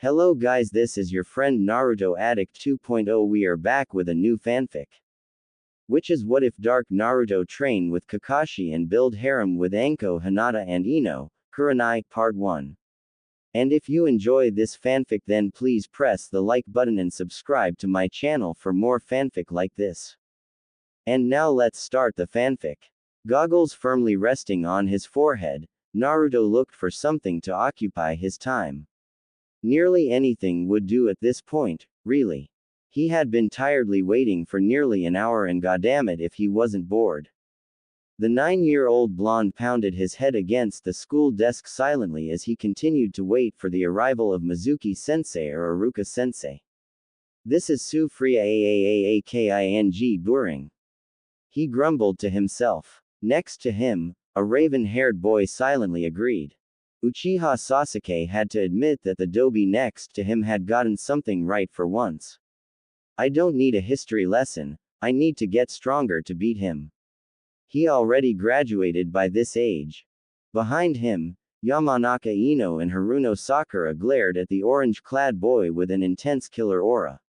Hello guys, this is your friend Naruto Addict 2.0. We are back with a new fanfic. Which is what if Dark Naruto train with Kakashi and build harem with Anko, Hinata and Ino, Kurenai, Part 1. And if you enjoy this fanfic then please press the like button and subscribe to my channel for more fanfic like this. And now let's start the fanfic. Goggles firmly resting on his forehead, Naruto looked for something to occupy his time. Nearly anything would do at this point, really. He had been tiredly waiting for nearly an hour and goddammit if he wasn't bored. The 9-year-old blonde pounded his head against the school desk silently as he continued to wait for the arrival of Mizuki-sensei or Aruka-sensei. This is Su Freya King boring. He grumbled to himself. Next to him, a raven-haired boy silently agreed. Uchiha Sasuke had to admit that the doby next to him had gotten something right for once. I don't need a history lesson, I need to get stronger to beat him. He already graduated by this age. Behind him, Yamanaka Ino and Haruno Sakura glared at the orange-clad boy with an intense killer aura.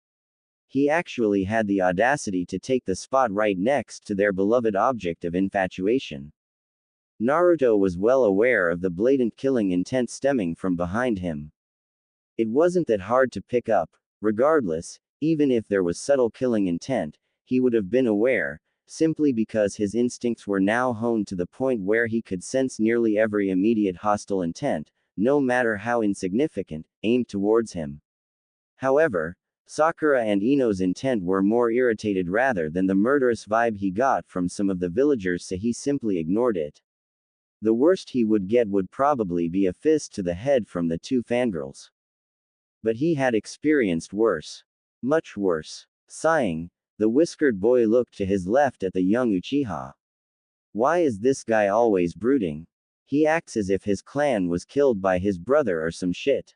He actually had the audacity to take the spot right next to their beloved object of infatuation. Naruto was well aware of the blatant killing intent stemming from behind him. It wasn't that hard to pick up. Regardless, even if there was subtle killing intent, he would have been aware, simply because his instincts were now honed to the point where he could sense nearly every immediate hostile intent, no matter how insignificant, aimed towards him. However, Sakura and Ino's intent were more irritated rather than the murderous vibe he got from some of the villagers, so he simply ignored it. The worst he would get would probably be a fist to the head from the two fangirls. But he had experienced worse. Much worse. Sighing, the whiskered boy looked to his left at the young Uchiha. Why is this guy always brooding? He acts as if his clan was killed by his brother or some shit.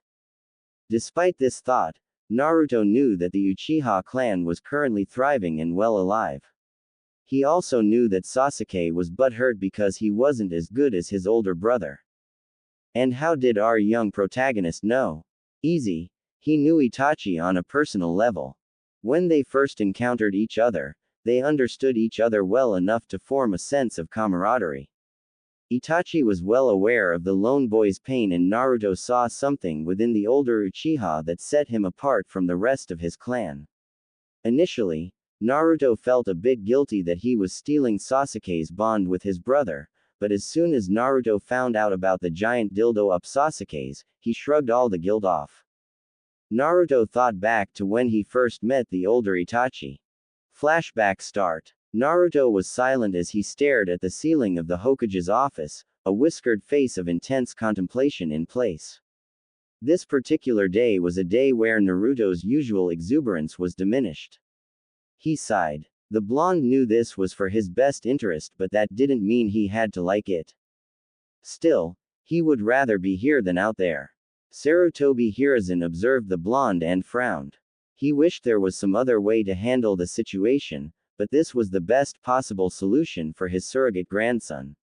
Despite this thought, Naruto knew that the Uchiha clan was currently thriving and well alive. He also knew that Sasuke was butthurt because he wasn't as good as his older brother. And how did our young protagonist know? Easy. He knew Itachi on a personal level. When they first encountered each other, they understood each other well enough to form a sense of camaraderie. Itachi was well aware of the lone boy's pain and Naruto saw something within the older Uchiha that set him apart from the rest of his clan. Initially, Naruto felt a bit guilty that he was stealing Sasuke's bond with his brother, but as soon as Naruto found out about the giant dildo up Sasuke's, he shrugged all the guilt off. Naruto thought back to when he first met the older Itachi. Flashback start. Naruto was silent as he stared at the ceiling of the Hokage's office, a whiskered face of intense contemplation in place. This particular day was a day where Naruto's usual exuberance was diminished. He sighed. The blonde knew this was for his best interest, but that didn't mean he had to like it. Still, he would rather be here than out there. Sarutobi Hiruzen observed the blonde and frowned. He wished there was some other way to handle the situation, but this was the best possible solution for his surrogate grandson.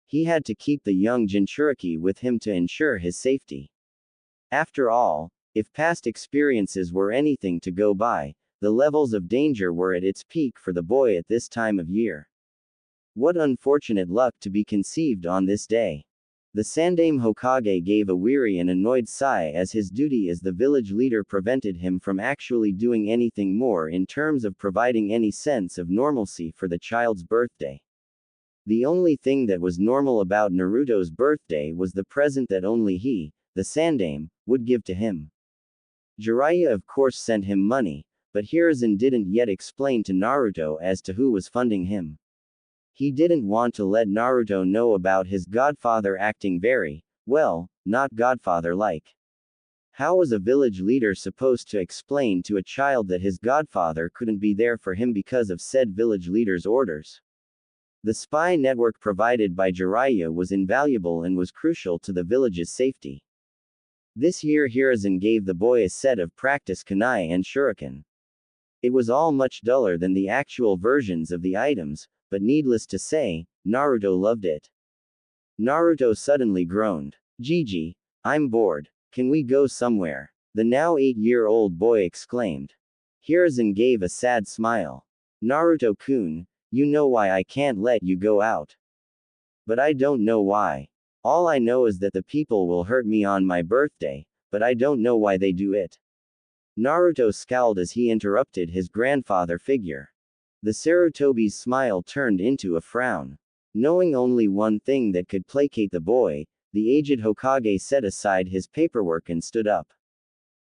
He had to keep the young Jinchuriki with him to ensure his safety. After all, if past experiences were anything to go by, the levels of danger were at its peak for the boy at this time of year. What unfortunate luck to be conceived on this day. The Sandaime Hokage gave a weary and annoyed sigh as his duty as the village leader prevented him from actually doing anything more in terms of providing any sense of normalcy for the child's birthday. The only thing that was normal about Naruto's birthday was the present that only he, the Sandaime, would give to him. Jiraiya of course sent him money, but Hiruzen didn't yet explain to Naruto as to who was funding him. He didn't want to let Naruto know about his godfather acting very, well, not godfather-like. How was a village leader supposed to explain to a child that his godfather couldn't be there for him because of said village leader's orders? The spy network provided by Jiraiya was invaluable and was crucial to the village's safety. This year Hiruzen gave the boy a set of practice kunai and shuriken. It was all much duller than the actual versions of the items, but needless to say, Naruto loved it. Naruto suddenly groaned. Gigi, I'm bored. Can we go somewhere? The now 8-year-old boy exclaimed. Hiruzen gave a sad smile. Naruto-kun, you know why I can't let you go out. But I don't know why. All I know is that the people will hurt me on my birthday, but I don't know why they do it. Naruto scowled as he interrupted his grandfather figure. The Sarutobi's smile turned into a frown. Knowing only one thing that could placate the boy, the aged Hokage set aside his paperwork and stood up.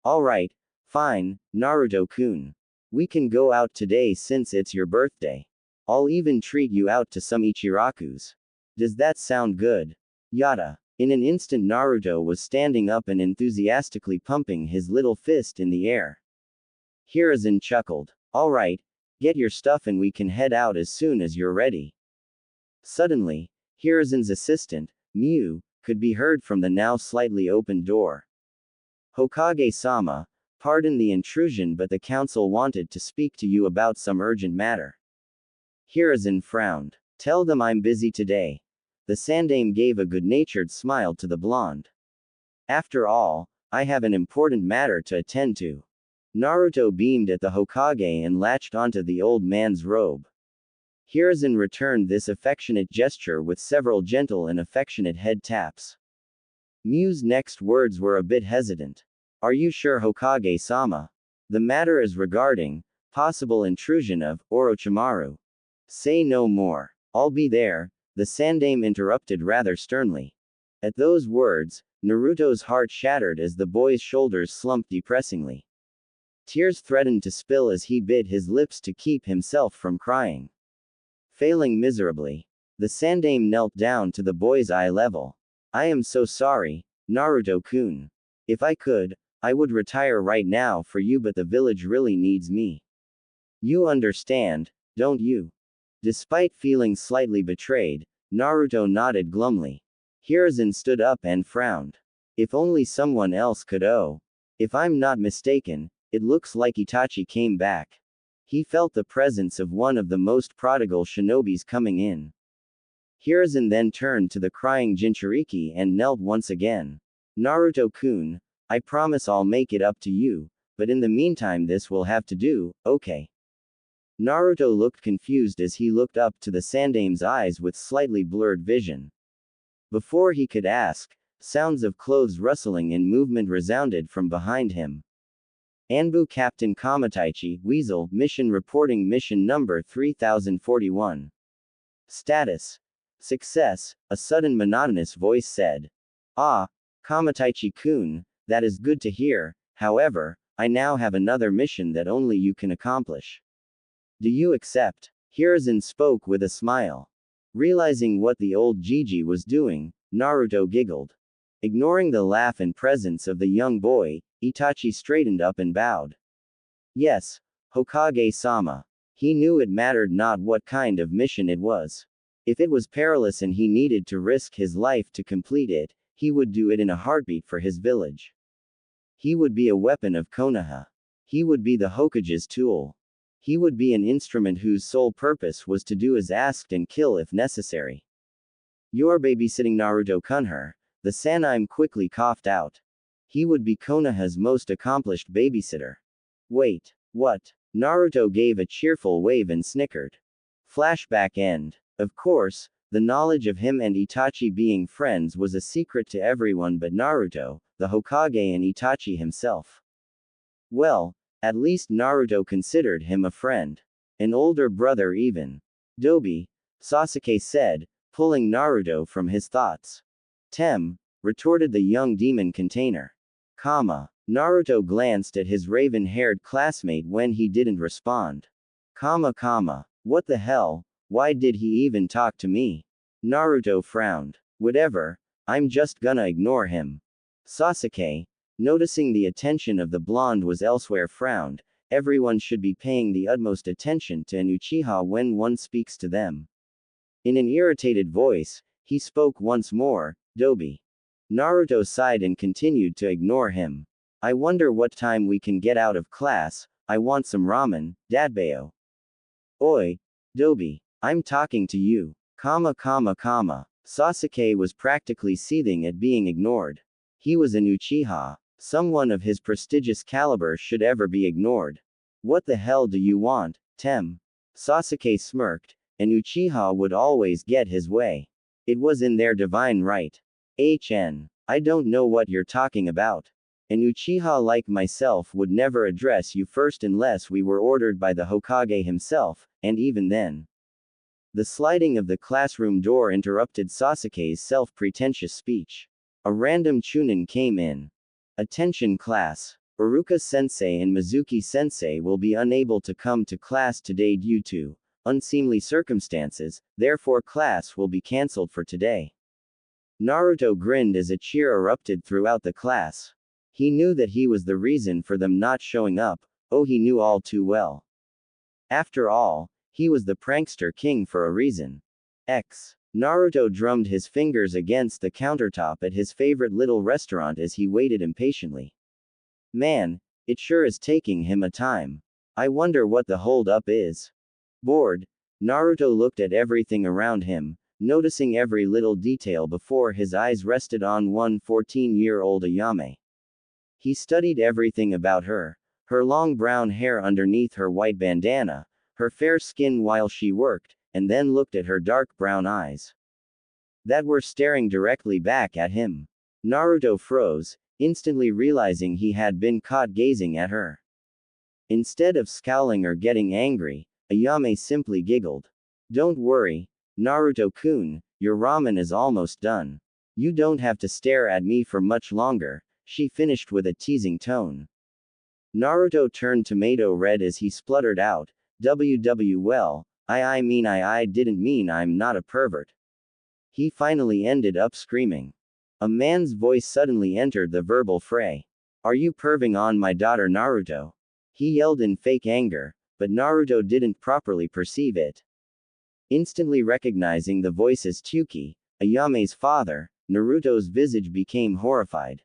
Alright, fine, Naruto-kun. We can go out today since it's your birthday. I'll even treat you out to some Ichirakus. Does that sound good? Yada. In an instant Naruto was standing up and enthusiastically pumping his little fist in the air. Hiruzen chuckled. Alright, get your stuff and we can head out as soon as you're ready. Suddenly, Hiruzen's assistant, Mew, could be heard from the now slightly opened door. Hokage-sama, pardon the intrusion but the council wanted to speak to you about some urgent matter. Hiruzen frowned. Tell them I'm busy today. The Sandaime gave a good-natured smile to the blonde. After all, I have an important matter to attend to. Naruto beamed at the Hokage and latched onto the old man's robe. Hiruzen returned this affectionate gesture with several gentle and affectionate head taps. Mew's next words were a bit hesitant. Are you sure, Hokage-sama? The matter is regarding possible intrusion of Orochimaru. Say no more. I'll be there, the Sandaime interrupted rather sternly. At those words, Naruto's heart shattered as the boy's shoulders slumped depressingly. Tears threatened to spill as he bit his lips to keep himself from crying. Failing miserably, the Sandaime knelt down to the boy's eye level. I am so sorry, Naruto-kun. If I could, I would retire right now for you, but the village really needs me. You understand, don't you? Despite feeling slightly betrayed, Naruto nodded glumly. Hiruzen stood up and frowned. If only someone else could. Oh. If I'm not mistaken, it looks like Itachi came back. He felt the presence of one of the most prodigal shinobis coming in. Hiruzen then turned to the crying Jinchuriki and knelt once again. Naruto-kun, I promise I'll make it up to you, but in the meantime this will have to do, okay? Naruto looked confused as he looked up to the Sandaime's eyes with slightly blurred vision. Before he could ask, sounds of clothes rustling and movement resounded from behind him. Anbu Captain Kamataichi, Weasel, mission reporting mission number 3041. Status. Success, a sudden monotonous voice said. Ah, Kamataichi-kun, that is good to hear, however, I now have another mission that only you can accomplish. Do you accept? Hiruzen spoke with a smile. Realizing what the old Jiji was doing, Naruto giggled. Ignoring the laugh and presence of the young boy, Itachi straightened up and bowed. Yes, Hokage-sama. He knew it mattered not what kind of mission it was. If it was perilous and he needed to risk his life to complete it, he would do it in a heartbeat for his village. He would be a weapon of Konoha. He would be the Hokage's tool. He would be an instrument whose sole purpose was to do as asked and kill if necessary. You're babysitting Naruto-kun. The Sandaime quickly coughed out. He would be Konoha's most accomplished babysitter. Wait, what? Naruto gave a cheerful wave and snickered. Flashback end. Of course, the knowledge of him and Itachi being friends was a secret to everyone but Naruto, the Hokage and Itachi himself. Well, at least Naruto considered him a friend. An older brother even. Dobi, Sasuke said, pulling Naruto from his thoughts. Retorted the young demon container. Naruto glanced at his raven-haired classmate when he didn't respond. What the hell, why did he even talk to me? Naruto frowned. Whatever, I'm just gonna ignore him. Sasuke, noticing the attention of the blonde was elsewhere, frowned. Everyone should be paying the utmost attention to an Uchiha when one speaks to them. In an irritated voice, he spoke once more, Dobi. Naruto sighed and continued to ignore him. I wonder what time we can get out of class, I want some ramen, Dadbeo. Oi, Dobi, I'm talking to you. Sasuke was practically seething at being ignored. He was an Uchiha. Someone of his prestigious caliber should ever be ignored. What the hell do you want, Tem? Sasuke smirked, and Uchiha would always get his way. It was in their divine right. I don't know what you're talking about. An Uchiha like myself would never address you first unless we were ordered by the Hokage himself, and even then. The sliding of the classroom door interrupted Sasuke's self-pretentious speech. A random chunin came in. Attention class. Iruka-sensei and Mizuki-sensei will be unable to come to class today due to unseemly circumstances, therefore class will be cancelled for today. Naruto grinned as a cheer erupted throughout the class. He knew that he was the reason for them not showing up, he knew all too well. After all, he was the prankster king for a reason. Naruto drummed his fingers against the countertop at his favorite little restaurant as he waited impatiently. Man, it sure is taking him a time. I wonder what the hold up is. Bored, Naruto looked at everything around him, noticing every little detail before his eyes rested on one 14-year-old Ayame. He studied everything about her long brown hair underneath her white bandana, her fair skin while she worked, and then looked at her dark brown eyes that were staring directly back at him. Naruto froze, instantly realizing he had been caught gazing at her. Instead of scowling or getting angry, Ayame simply giggled. Don't worry, Naruto-kun, your ramen is almost done. You don't have to stare at me for much longer, she finished with a teasing tone. Naruto turned tomato red as he spluttered out, well, I mean I didn't mean I'm not a pervert. He finally ended up screaming. A man's voice suddenly entered the verbal fray. Are you perving on my daughter Naruto? He yelled in fake anger, but Naruto didn't properly perceive it. Instantly recognizing the voice as Tsuki, Ayame's father, Naruto's visage became horrified.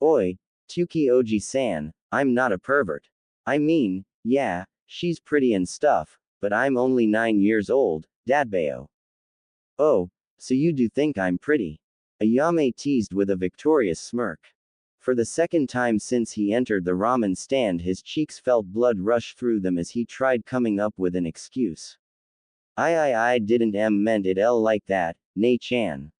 Oi, Tsuki Oji-san, I'm not a pervert. I mean, yeah, she's pretty and stuff, but I'm only 9 years old, Dadbao. Oh, so you do think I'm pretty? Ayame teased with a victorious smirk. For the second time since he entered the ramen stand, his cheeks felt blood rush through them as he tried coming up with an excuse. I didn't meant it like that, Nei-chan.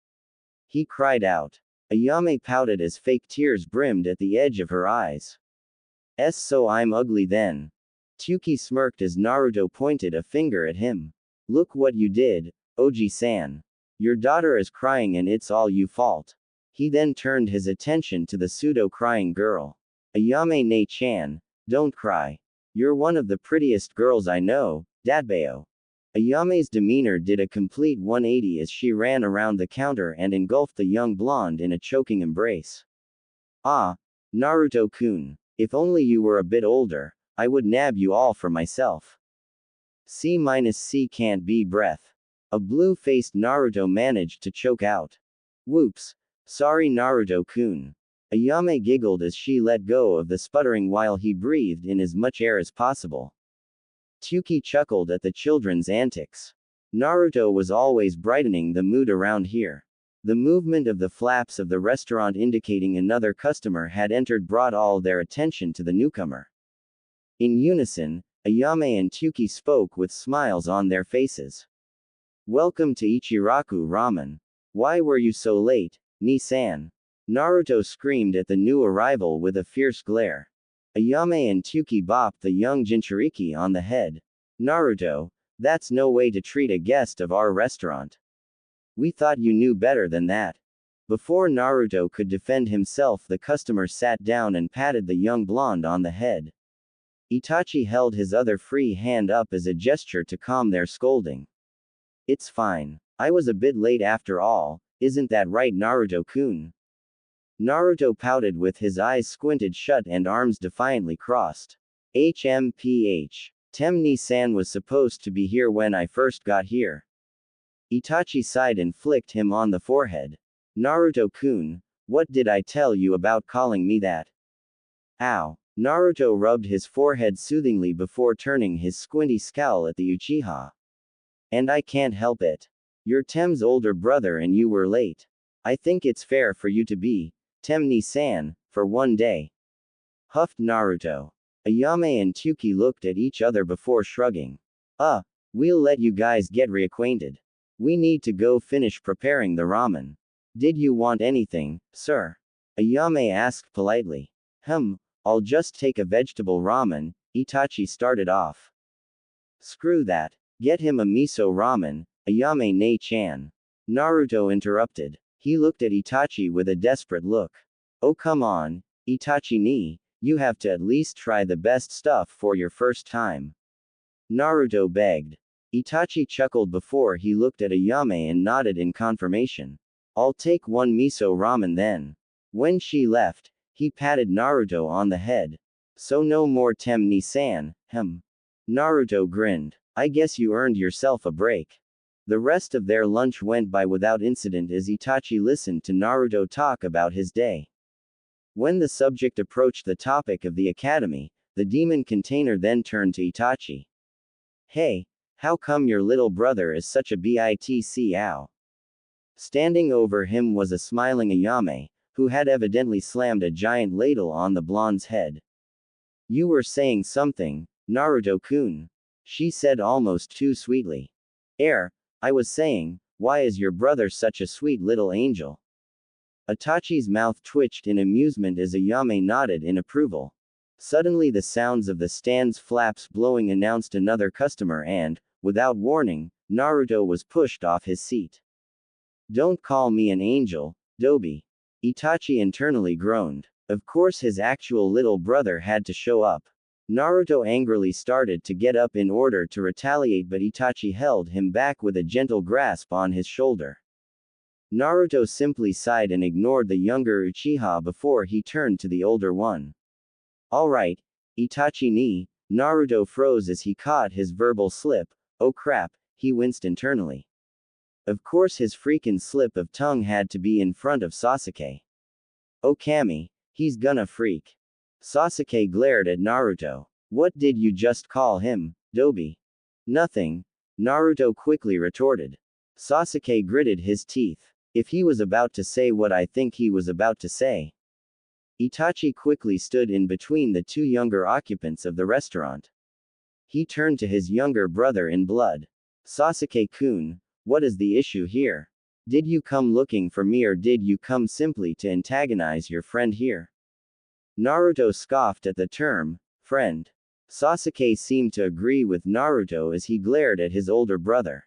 He cried out. Ayame pouted as fake tears brimmed at the edge of her eyes. So I'm ugly then. Tsuki smirked as Naruto pointed a finger at him. Look what you did, Oji-san. Your daughter is crying and it's all you fault. He then turned his attention to the pseudo-crying girl. Ayame Nei-chan, don't cry. You're one of the prettiest girls I know, Dadbao. Ayame's demeanor did a complete 180 as she ran around the counter and engulfed the young blonde in a choking embrace. Ah, Naruto-kun, if only you were a bit older, I would nab you all for myself. C can't be breath. A blue-faced Naruto managed to choke out. Whoops. Sorry Naruto-kun. Ayame giggled as she let go of the sputtering while he breathed in as much air as possible. Tsuki chuckled at the children's antics. Naruto was always brightening the mood around here. The movement of the flaps of the restaurant indicating another customer had entered brought all their attention to the newcomer. In unison, Ayame and Tsuki spoke with smiles on their faces. Welcome to Ichiraku Ramen. Why were you so late, Ni-san? Naruto screamed at the new arrival with a fierce glare. Ayame and Tsuki bopped the young Jinchuriki on the head. Naruto, that's no way to treat a guest of our restaurant. We thought you knew better than that. Before Naruto could defend himself, the customer sat down and patted the young blonde on the head. Itachi held his other free hand up as a gesture to calm their scolding. It's fine. I was a bit late after all, isn't that right Naruto-kun? Naruto pouted with his eyes squinted shut and arms defiantly crossed. HMPH. Tem Ni-san was supposed to be here when I first got here. Itachi sighed and flicked him on the forehead. Naruto-kun, what did I tell you about calling me that? Ow. Naruto rubbed his forehead soothingly before turning his squinty scowl at the Uchiha. And I can't help it. You're Tem's older brother and you were late. I think it's fair for you to be, Tem Ni-san, for one day. Huffed Naruto. Ayame and Tsuki looked at each other before shrugging. We'll let you guys get reacquainted. We need to go finish preparing the ramen. Did you want anything, sir? Ayame asked politely. I'll just take a vegetable ramen, Itachi started off. Screw that. Get him a miso ramen, Ayame ne-chan. Naruto interrupted. He looked at Itachi with a desperate look. Oh come on, Itachi ni, you have to at least try the best stuff for your first time. Naruto begged. Itachi chuckled before he looked at Ayame and nodded in confirmation. I'll take one miso ramen then. When she left, he patted Naruto on the head. So no more Tem ni-san, Naruto grinned. I guess you earned yourself a break. The rest of their lunch went by without incident as Itachi listened to Naruto talk about his day. When the subject approached the topic of the academy, the demon container then turned to Itachi. Hey, how come your little brother is such a bitch-ow? Standing over him was a smiling Ayame, who had evidently slammed a giant ladle on the blonde's head. You were saying something, Naruto-kun. She said almost too sweetly. I was saying, why is your brother such a sweet little angel? Itachi's mouth twitched in amusement as Ayame nodded in approval. Suddenly the sounds of the stand's flaps blowing announced another customer and, without warning, Naruto was pushed off his seat. Don't call me an angel, Dobi. Itachi internally groaned. Of course his actual little brother had to show up. Naruto angrily started to get up in order to retaliate, but Itachi held him back with a gentle grasp on his shoulder. Naruto simply sighed and ignored the younger Uchiha before he turned to the older one. Alright, Itachi ni, Naruto froze as he caught his verbal slip. Oh crap, he winced internally. Of course his freaking slip of tongue had to be in front of Sasuke. Oh Kami, he's gonna freak. Sasuke glared at Naruto. What did you just call him, Dobi? Nothing, Naruto quickly retorted. Sasuke gritted his teeth. If he was about to say what I think he was about to say. Itachi quickly stood in between the two younger occupants of the restaurant. He turned to his younger brother in blood. Sasuke-kun, what is the issue here? Did you come looking for me or did you come simply to antagonize your friend here? Naruto scoffed at the term, friend. Sasuke seemed to agree with Naruto as he glared at his older brother.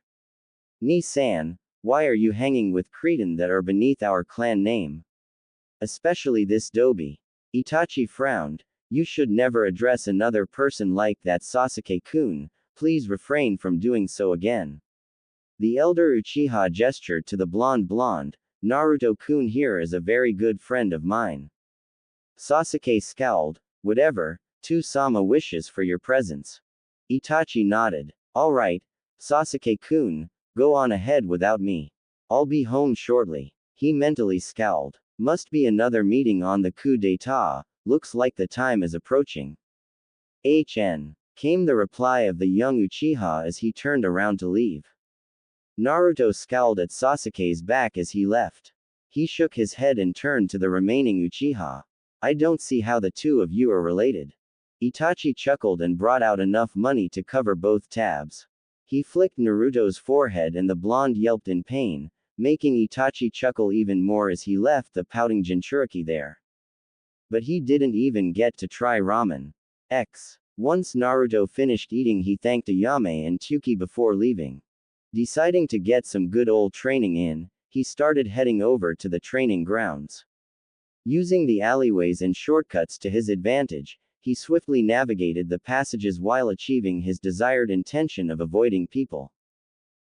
Ni-san, why are you hanging with Cretan that are beneath our clan name? Especially this Dobi. Itachi frowned. You should never address another person like that, Sasuke-kun, please refrain from doing so again. The elder Uchiha gestured to the blonde, Naruto-kun here is a very good friend of mine. Sasuke scowled. Whatever, Sama wishes for your presence. Itachi nodded. Alright, Sasuke-kun, go on ahead without me. I'll be home shortly. He mentally scowled. Must be another meeting on the coup d'etat, looks like the time is approaching. HN. Came the reply of the young Uchiha as he turned around to leave. Naruto scowled at Sasuke's back as he left. He shook his head and turned to the remaining Uchiha. I don't see how the two of you are related. Itachi chuckled and brought out enough money to cover both tabs. He flicked Naruto's forehead and the blonde yelped in pain, making Itachi chuckle even more as he left the pouting Jinchuriki there. But he didn't even get to try ramen. Once Naruto finished eating, he thanked Ayame and Tsuki before leaving. Deciding to get some good old training in, he started heading over to the training grounds. Using the alleyways and shortcuts to his advantage, he swiftly navigated the passages while achieving his desired intention of avoiding people.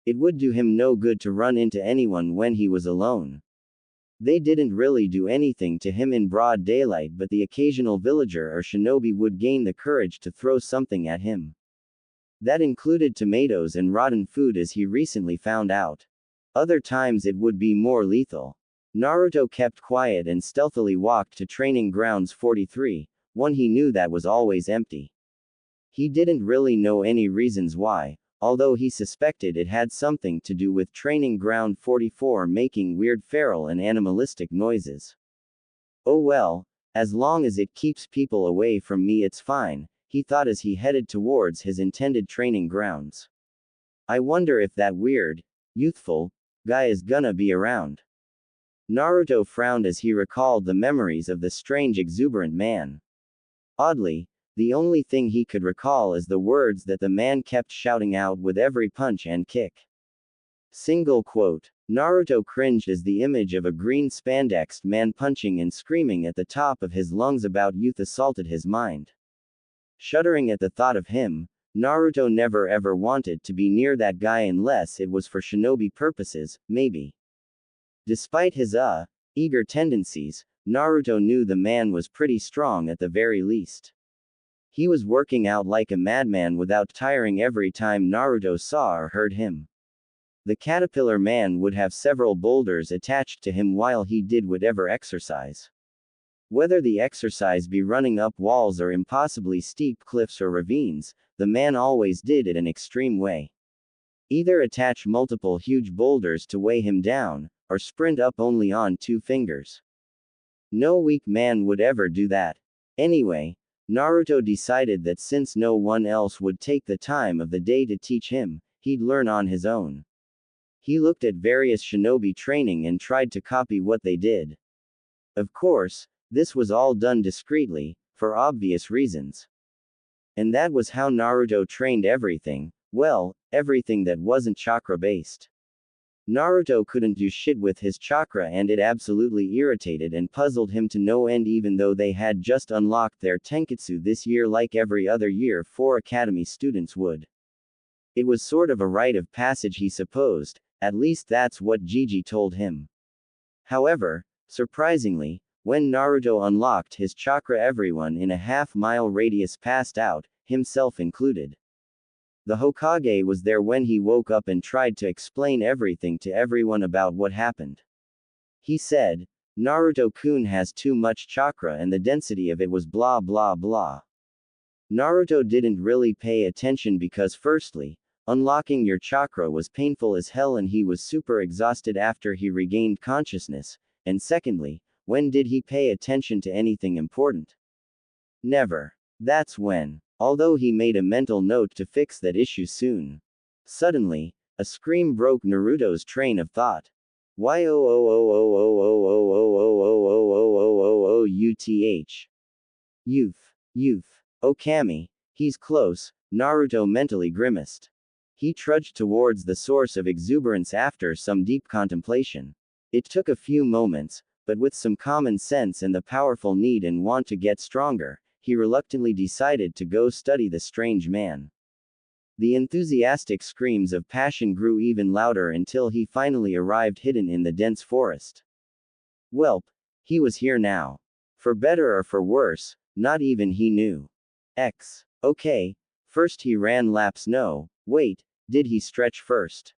It would do him no good to run into anyone when he was alone. They didn't really do anything to him in broad daylight, but the occasional villager or shinobi would gain the courage to throw something at him. That included tomatoes and rotten food, as he recently found out. Other times it would be more lethal. Naruto kept quiet and stealthily walked to training grounds 43, one he knew that was always empty. He didn't really know any reasons why, although he suspected it had something to do with training ground 44 making weird feral and animalistic noises. Oh well, As long as it keeps people away from me, it's fine, he thought as he headed towards his intended training grounds. I wonder if that weird, youthful guy is gonna be around. Naruto frowned as he recalled the memories of the strange exuberant man. Oddly, the only thing he could recall is the words that the man kept shouting out with every punch and kick. Single quote. Naruto cringed as the image of a green spandexed man punching and screaming at the top of his lungs about youth assaulted his mind. Shuddering at the thought of him, Naruto never ever wanted to be near that guy unless it was for shinobi purposes, maybe. Despite his eager tendencies, Naruto knew the man was pretty strong at the very least. He was working out like a madman without tiring every time Naruto saw or heard him. The caterpillar man would have several boulders attached to him while he did whatever exercise. Whether the exercise be running up walls or impossibly steep cliffs or ravines, the man always did it an extreme way. Either attach multiple huge boulders to weigh him down, or sprint up only on 2 fingers. No weak man would ever do that. Anyway, Naruto decided that since no one else would take the time of the day to teach him, he'd learn on his own. He looked at various shinobi training and tried to copy what they did. Of course, this was all done discreetly, for obvious reasons. And that was how Naruto trained everything, well, everything that wasn't chakra-based. Naruto couldn't do shit with his chakra and it absolutely irritated and puzzled him to no end even though they had just unlocked their tenketsu this year like every other year 4 academy students would. It was sort of a rite of passage he supposed, at least that's what Gigi told him. However, surprisingly, when Naruto unlocked his chakra everyone in a half-mile radius passed out, himself included. The Hokage was there when he woke up and tried to explain everything to everyone about what happened. He said, Naruto-kun has too much chakra and the density of it was blah blah blah. Naruto didn't really pay attention because firstly, unlocking your chakra was painful as hell and he was super exhausted after he regained consciousness, and secondly, when did he pay attention to anything important? Never. That's when. Although he made a mental note to fix that issue soon. Suddenly, a scream broke Naruto's train of thought. Youth. Youth. Okami. He's close, Naruto mentally grimaced. He trudged towards the source of exuberance after some deep contemplation. It took a few moments, but with some common sense and the powerful need and want to get stronger, he reluctantly decided to go study the strange man. The enthusiastic screams of passion grew even louder until he finally arrived hidden in the dense forest. Welp, he was here now. For better or for worse, not even he knew. Okay, first he ran laps no, wait, did he stretch first?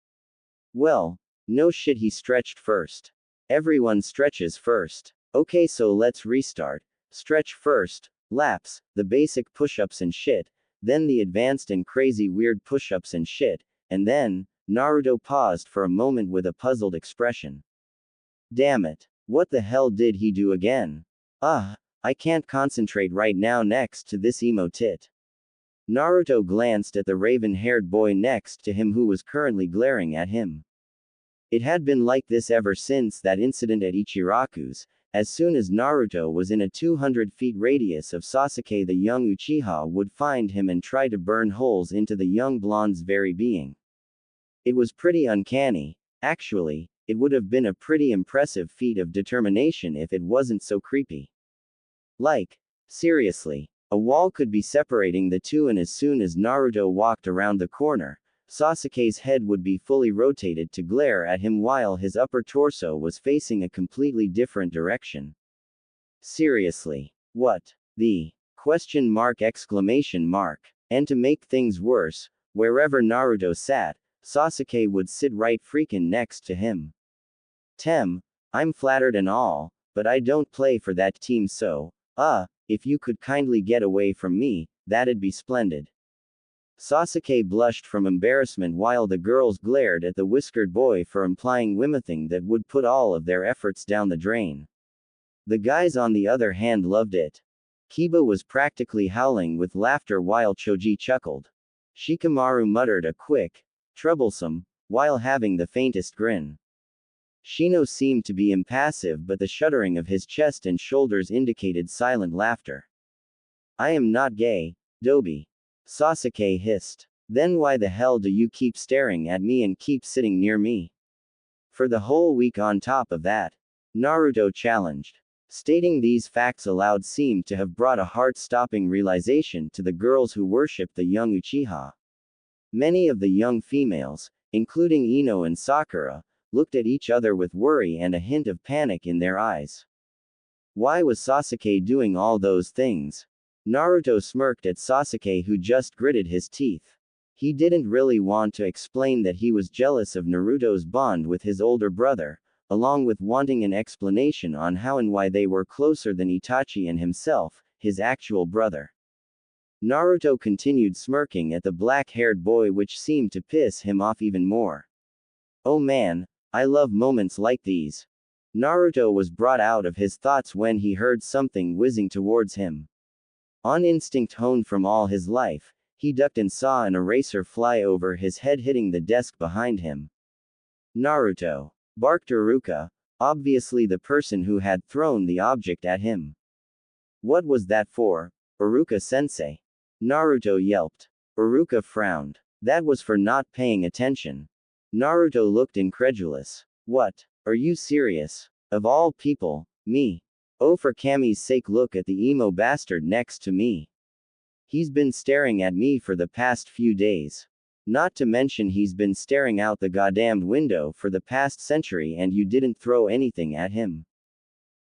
Well, no shit he stretched first. Everyone stretches first. Okay so let's restart. Stretch first, laps, the basic push-ups and shit, then the advanced and crazy weird push-ups and shit, and then, Naruto paused for a moment with a puzzled expression. Damn it. What the hell did he do again? I can't concentrate right now next to this emo tit. Naruto glanced at the raven-haired boy next to him who was currently glaring at him. It had been like this ever since that incident at Ichiraku's. As soon as Naruto was in a 200 feet radius of Sasuke, the young Uchiha would find him and try to burn holes into the young blonde's very being. It was pretty uncanny. Actually, it would have been a pretty impressive feat of determination if it wasn't so creepy. Like, seriously, a wall could be separating the two and as soon as Naruto walked around the corner, Sasuke's head would be fully rotated to glare at him while his upper torso was facing a completely different direction. Seriously. What? The? ? And to make things worse, wherever Naruto sat, Sasuke would sit right freaking next to him. I'm flattered and all, but I don't play for that team so, if you could kindly get away from me, that'd be splendid. Sasuke blushed from embarrassment while the girls glared at the whiskered boy for implying whimthing that would put all of their efforts down the drain. The guys on the other hand loved it. Kiba was practically howling with laughter while Choji chuckled. Shikamaru muttered a quick, troublesome, while having the faintest grin. Shino seemed to be impassive, but the shuddering of his chest and shoulders indicated silent laughter. I am not gay, Dobi. Sasuke hissed. Then why the hell do you keep staring at me and keep sitting near me? For the whole week on top of that? Naruto challenged. Stating these facts aloud seemed to have brought a heart-stopping realization to the girls who worshipped the young Uchiha. Many of the young females, including Ino and Sakura, looked at each other with worry and a hint of panic in their eyes. Why was Sasuke doing all those things? Naruto smirked at Sasuke, who just gritted his teeth. He didn't really want to explain that he was jealous of Naruto's bond with his older brother, along with wanting an explanation on how and why they were closer than Itachi and himself, his actual brother. Naruto continued smirking at the black-haired boy, which seemed to piss him off even more. Oh man, I love moments like these. Naruto was brought out of his thoughts when he heard something whizzing towards him. On instinct honed from all his life, he ducked and saw an eraser fly over his head, hitting the desk behind him. Naruto! Barked Iruka, obviously the person who had thrown the object at him. What was that for, Iruka-sensei? Naruto yelped. Iruka frowned. That was for not paying attention. Naruto looked incredulous. What? Are you serious? Of all people, me. Oh, for Kami's sake, look at the emo bastard next to me. He's been staring at me for the past few days. Not to mention he's been staring out the goddamned window for the past century and you didn't throw anything at him.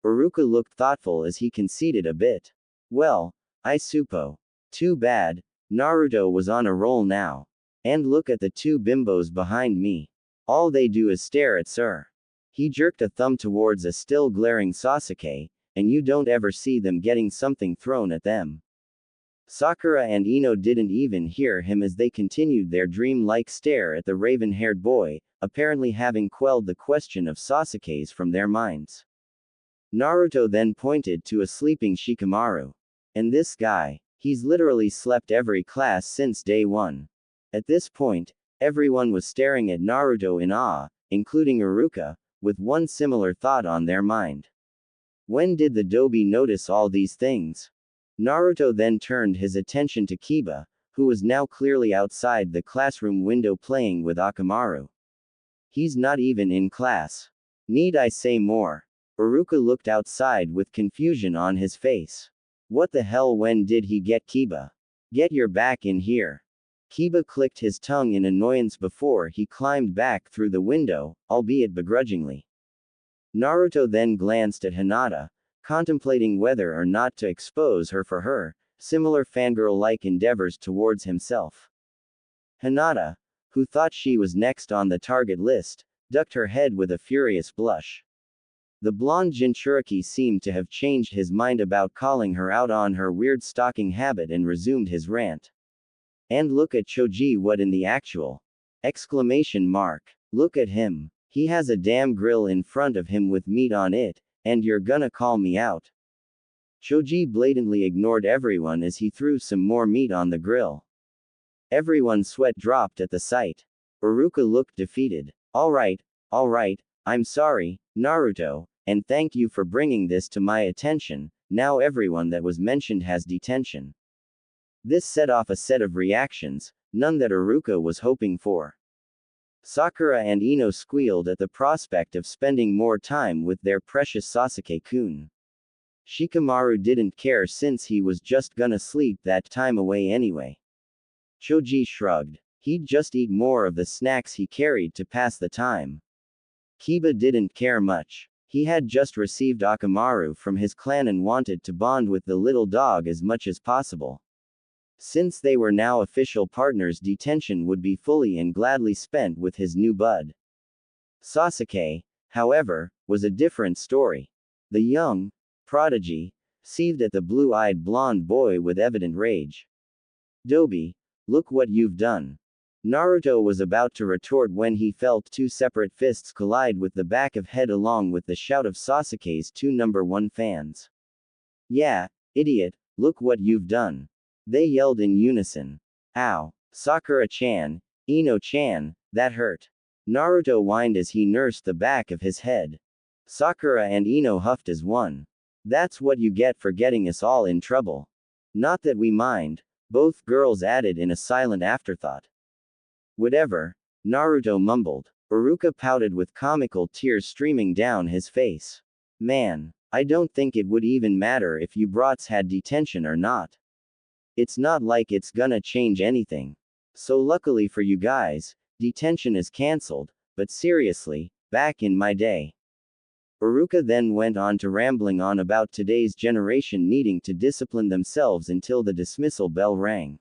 Iruka looked thoughtful as he conceded a bit. Well, I suppo. Too bad. Naruto was on a roll now. And look at the two bimbos behind me. All they do is stare at Sir. He jerked a thumb towards a still glaring Sasuke, and you don't ever see them getting something thrown at them. Sakura and Ino didn't even hear him as they continued their dream-like stare at the raven-haired boy, apparently having quelled the question of Sasuke's from their minds. Naruto then pointed to a sleeping Shikamaru. And this guy, he's literally slept every class since day one. At this point, everyone was staring at Naruto in awe, including Iruka, with one similar thought on their mind. When did the Dobi notice all these things? Naruto then turned his attention to Kiba, who was now clearly outside the classroom window playing with Akamaru. He's not even in class. Need I say more? Iruka looked outside with confusion on his face. What the hell, when did he get Kiba? Get your back in here. Kiba clicked his tongue in annoyance before he climbed back through the window, albeit begrudgingly. Naruto then glanced at Hinata, contemplating whether or not to expose her for her similar fangirl-like endeavors towards himself. Hinata, who thought she was next on the target list, ducked her head with a furious blush. The blonde Jinchuriki seemed to have changed his mind about calling her out on her weird stalking habit and resumed his rant. And look at Choji, what in the actual? Exclamation mark. Look at him. He has a damn grill in front of him with meat on it, and you're gonna call me out? Choji blatantly ignored everyone as he threw some more meat on the grill. Everyone's sweat dropped at the sight. Iruka looked defeated. Alright, I'm sorry, Naruto, and thank you for bringing this to my attention. Now everyone that was mentioned has detention. This set off a set of reactions, none that Iruka was hoping for. Sakura and Ino squealed at the prospect of spending more time with their precious Sasuke-kun. Shikamaru didn't care since he was just gonna sleep that time away anyway. Choji shrugged. He'd just eat more of the snacks he carried to pass the time. Kiba didn't care much. He had just received Akamaru from his clan and wanted to bond with the little dog as much as possible. Since they were now official partners, detention would be fully and gladly spent with his new bud. Sasuke, however, was a different story. The young prodigy seethed at the blue-eyed blonde boy with evident rage. Dobi, look what you've done. Naruto was about to retort when he felt two separate fists collide with the back of head along with the shout of Sasuke's two number one fans. "Yeah, idiot, look what you've done," they yelled in unison. "Ow, Sakura-chan, Ino-chan, that hurt." Naruto whined as he nursed the back of his head. Sakura and Ino huffed as one. "That's what you get for getting us all in trouble." "Not that we mind," both girls added in a silent afterthought. "Whatever," Naruto mumbled. Iruka pouted with comical tears streaming down his face. "Man, I don't think it would even matter if you brats had detention or not. It's not like it's gonna change anything. So luckily for you guys, detention is cancelled, but seriously, back in my day." Iruka then went on to rambling on about today's generation needing to discipline themselves until the dismissal bell rang.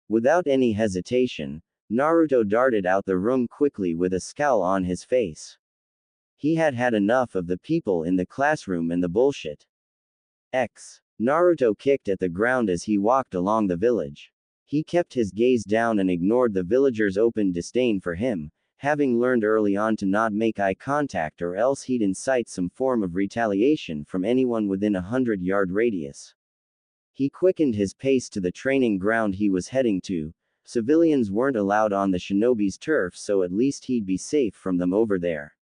Without any hesitation, Naruto darted out the room quickly with a scowl on his face. He had had enough of the people in the classroom and the bullshit. Naruto kicked at the ground as he walked along the village. He kept his gaze down and ignored the villagers' open disdain for him, having learned early on to not make eye contact or else he'd incite some form of retaliation from anyone within a 100-yard radius. He quickened his pace to the training ground he was heading to. Civilians weren't allowed on the shinobi's turf, so at least he'd be safe from them over there.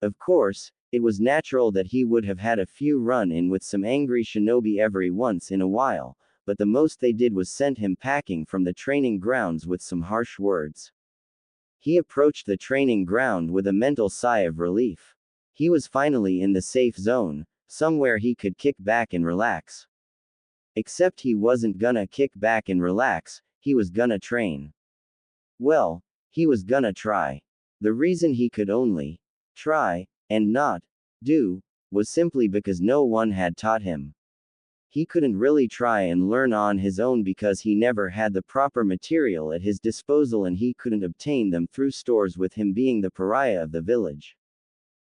Of course, it was natural that he would have had a few run-in with some angry shinobi every once in a while, but the most they did was send him packing from the training grounds with some harsh words. He approached the training ground with a mental sigh of relief. He was finally in the safe zone, somewhere he could kick back and relax. Except he wasn't gonna kick back and relax, he was gonna train. Well, he was gonna try. The reason he could only try, and not do, was simply because no one had taught him. He couldn't really try and learn on his own because he never had the proper material at his disposal and he couldn't obtain them through stores, with him being the pariah of the village.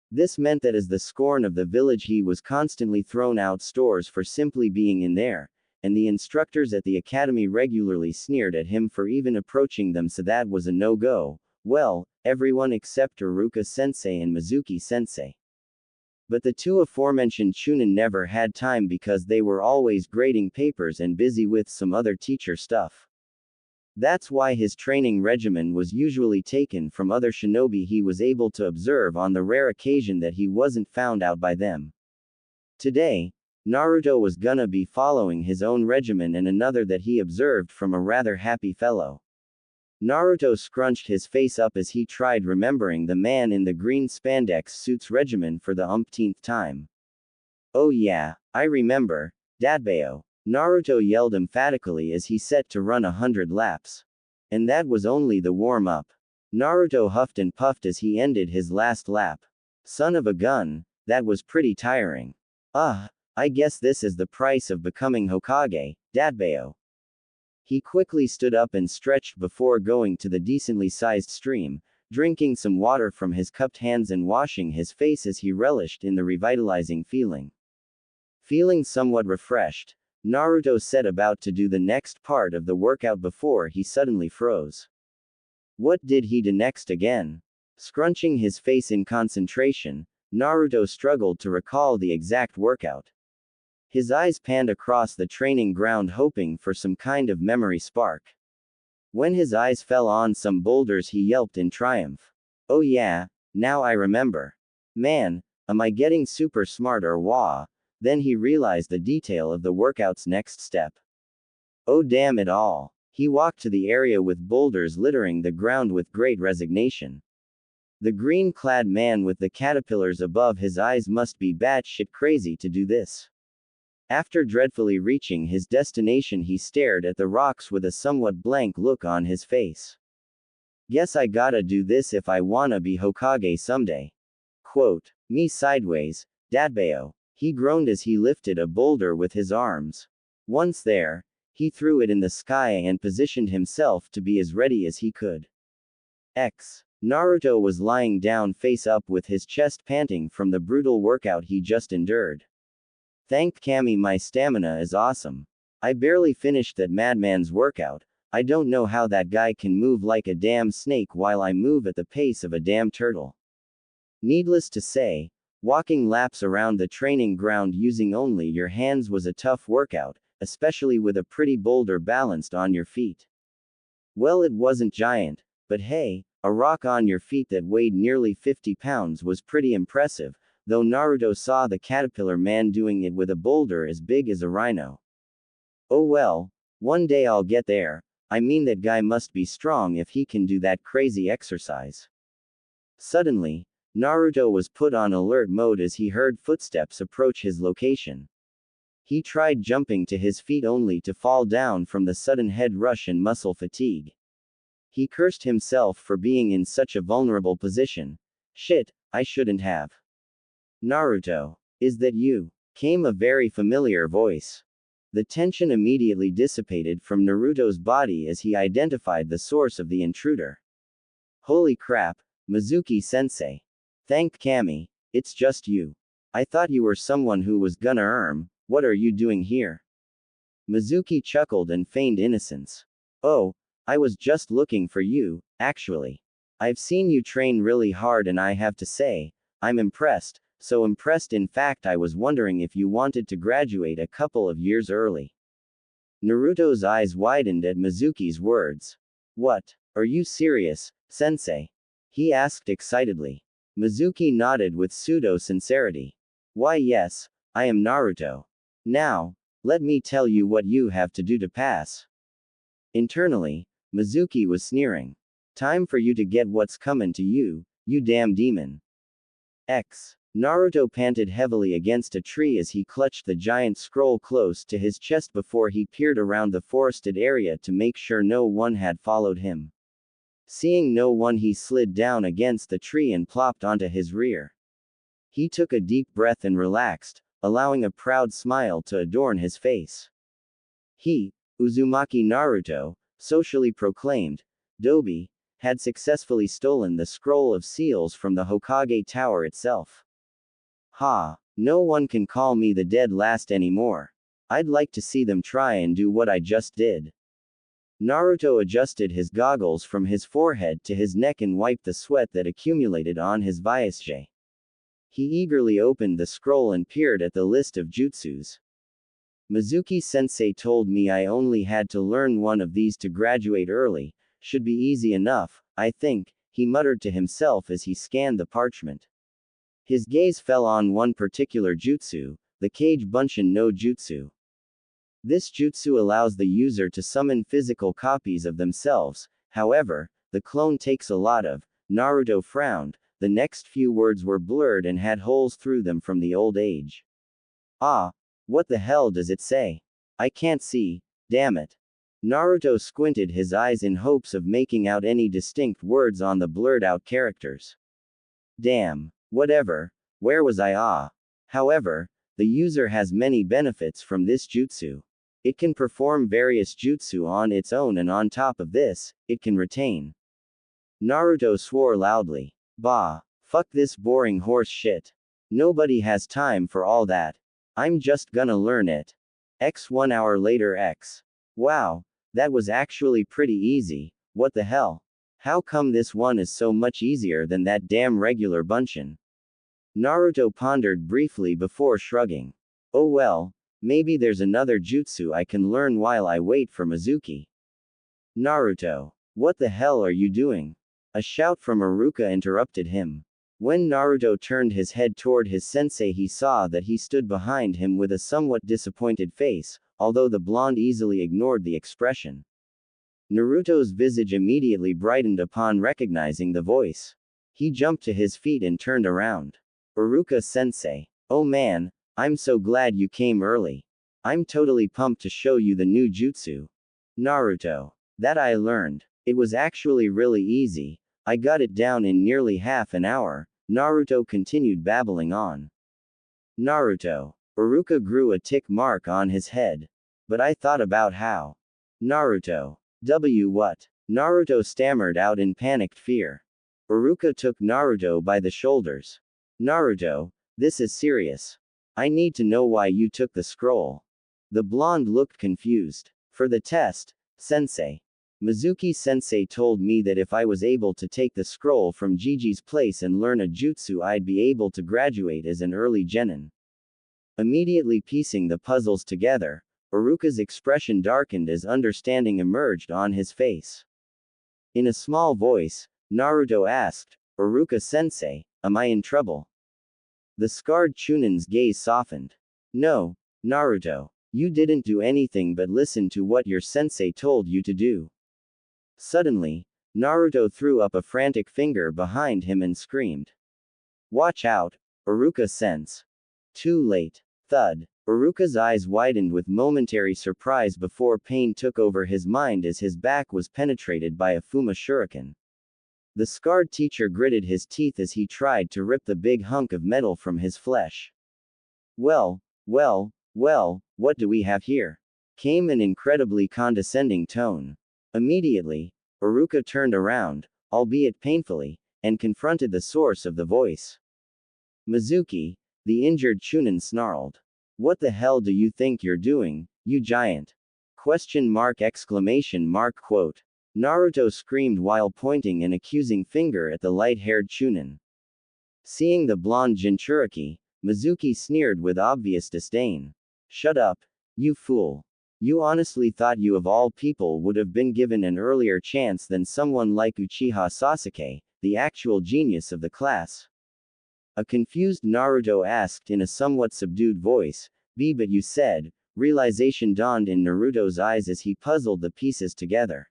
This meant that as the scorn of the village he was constantly thrown out stores for simply being in there, and the instructors at the academy regularly sneered at him for even approaching them, so that was a no-go. Well, everyone except Iruka-sensei and Mizuki-sensei. But the two aforementioned chunin never had time because they were always grading papers and busy with some other teacher stuff. That's why his training regimen was usually taken from other shinobi he was able to observe on the rare occasion that he wasn't found out by them. Today, Naruto was gonna be following his own regimen and another that he observed from a rather happy fellow. Naruto scrunched his face up as he tried remembering the man in the green spandex suit's regimen for the umpteenth time. "Oh yeah, I remember, Dadbao," Naruto yelled emphatically as he set to run 100 laps. And that was only the warm-up. Naruto huffed and puffed as he ended his last lap. Son of a gun, that was pretty tiring. I guess this is the price of becoming Hokage, Dadbao. He quickly stood up and stretched before going to the decently sized stream, drinking some water from his cupped hands and washing his face as he relished in the revitalizing feeling. Feeling somewhat refreshed, Naruto set about to do the next part of the workout before he suddenly froze. What did he do next again? Scrunching his face in concentration, Naruto struggled to recall the exact workout. His eyes panned across the training ground hoping for some kind of memory spark. When his eyes fell on some boulders he yelped in triumph. "Oh yeah, now I remember. Man, am I getting super smart or wah?" Then he realized the detail of the workout's next step. Oh damn it all. He walked to the area with boulders littering the ground with great resignation. The green-clad man with the caterpillars above his eyes must be batshit crazy to do this. After dreadfully reaching his destination he stared at the rocks with a somewhat blank look on his face. Guess I gotta do this if I wanna be Hokage someday. Quote, "Me sideways, Dadbao," he groaned as he lifted a boulder with his arms. Once there, he threw it in the sky and positioned himself to be as ready as he could. Naruto was lying down face up with his chest panting from the brutal workout he just endured. "Thank Kami, my stamina is awesome. I barely finished that madman's workout, I don't know how that guy can move like a damn snake while I move at the pace of a damn turtle. Needless to say, walking laps around the training ground using only your hands was a tough workout, especially with a pretty boulder balanced on your feet. Well, it wasn't giant, but hey, a rock on your feet that weighed nearly 50 pounds was pretty impressive, though Naruto saw the caterpillar man doing it with a boulder as big as a rhino. Oh well, one day I'll get there. I mean, that guy must be strong if he can do that crazy exercise. Suddenly, Naruto was put on alert mode as he heard footsteps approach his location. He tried jumping to his feet only to fall down from the sudden head rush and muscle fatigue. He cursed himself for being in such a vulnerable position. Shit, I shouldn't have. Naruto, is that you? Came a very familiar voice. The tension immediately dissipated from Naruto's body as he identified the source of the intruder. Holy crap, Mizuki-sensei. Thank Kami, it's just you. I thought you were someone who was gonna what are you doing here? Mizuki chuckled and feigned innocence. Oh, I was just looking for you, actually. I've seen you train really hard and I have to say, I'm impressed, so impressed in fact I was wondering if you wanted to graduate a couple of years early. Naruto's eyes widened at Mizuki's words. What? Are you serious, sensei? He asked excitedly. Mizuki nodded with pseudo-sincerity. Why yes, I am Naruto. Now, let me tell you what you have to do to pass. Internally, Mizuki was sneering. Time for you to get what's coming to you, you damn demon. Naruto panted heavily against a tree as he clutched the giant scroll close to his chest before he peered around the forested area to make sure no one had followed him. Seeing no one, he slid down against the tree and plopped onto his rear. He took a deep breath and relaxed, allowing a proud smile to adorn his face. He, Uzumaki Naruto, socially proclaimed, Dobi, had successfully stolen the scroll of seals from the Hokage Tower itself. Ha, no one can call me the dead last anymore. I'd like to see them try and do what I just did. Naruto adjusted his goggles from his forehead to his neck and wiped the sweat that accumulated on his visage. He eagerly opened the scroll and peered at the list of jutsus. Mizuki-sensei told me I only had to learn one of these to graduate early. Should be easy enough, I think, he muttered to himself as he scanned the parchment. His gaze fell on one particular jutsu, the Kage Bunshin no Jutsu. This jutsu allows the user to summon physical copies of themselves, however, the clone takes a lot of. Naruto frowned, the next few words were blurred and had holes through them from the old age. Ah, what the hell does it say? I can't see, damn it. Naruto squinted his eyes in hopes of making out any distinct words on the blurred out characters. Damn, whatever, where was I? However, the user has many benefits from this jutsu. It can perform various jutsu on its own, and on top of this, it can retain. Naruto swore loudly. Bah, fuck this boring horse shit. Nobody has time for all that. I'm just gonna learn it. 1 hour later. Wow, that was actually pretty easy, what the hell? How come this one is so much easier than that damn regular Bunshin? Naruto pondered briefly before shrugging. Oh well, maybe there's another jutsu I can learn while I wait for Mizuki. Naruto, what the hell are you doing? A shout from Iruka interrupted him. When Naruto turned his head toward his sensei, he saw that he stood behind him with a somewhat disappointed face, although the blonde easily ignored the expression. Naruto's visage immediately brightened upon recognizing the voice. He jumped to his feet and turned around. Iruka-sensei. Oh man, I'm so glad you came early. I'm totally pumped to show you the new jutsu. Naruto. That I learned. It was actually really easy. I got it down in nearly half an hour, Naruto continued babbling on. Naruto. Iruka grew a tick mark on his head. But I thought about how. Naruto. What? Naruto stammered out in panicked fear. Iruka took Naruto by the shoulders. Naruto, this is serious. I need to know why you took the scroll. The blonde looked confused. For the test, sensei. Mizuki-sensei told me that if I was able to take the scroll from Gigi's place and learn a jutsu I'd be able to graduate as an early genin. Immediately piecing the puzzles together, Iruka's expression darkened as understanding emerged on his face. In a small voice, Naruto asked, Iruka-sensei, am I in trouble? The scarred Chunin's gaze softened. No, Naruto. You didn't do anything but listen to what your sensei told you to do. Suddenly, Naruto threw up a frantic finger behind him and screamed. Watch out, Iruka-sense. Too late. Thud. Iruka's eyes widened with momentary surprise before pain took over his mind as his back was penetrated by a Fuma shuriken. The scarred teacher gritted his teeth as he tried to rip the big hunk of metal from his flesh. Well, what do we have here? Came an incredibly condescending tone. Immediately, Iruka turned around, albeit painfully, and confronted the source of the voice. Mizuki, the injured Chunin snarled. What the hell do you think you're doing, you giant? Exclamation mark quote. Naruto screamed while pointing an accusing finger at the light-haired Chunin. Seeing the blonde Jinchuriki, Mizuki sneered with obvious disdain. Shut up, you fool. You honestly thought you of all people would have been given an earlier chance than someone like Uchiha Sasuke, the actual genius of the class? A confused Naruto asked in a somewhat subdued voice, but you said, realization dawned in Naruto's eyes as he puzzled the pieces together.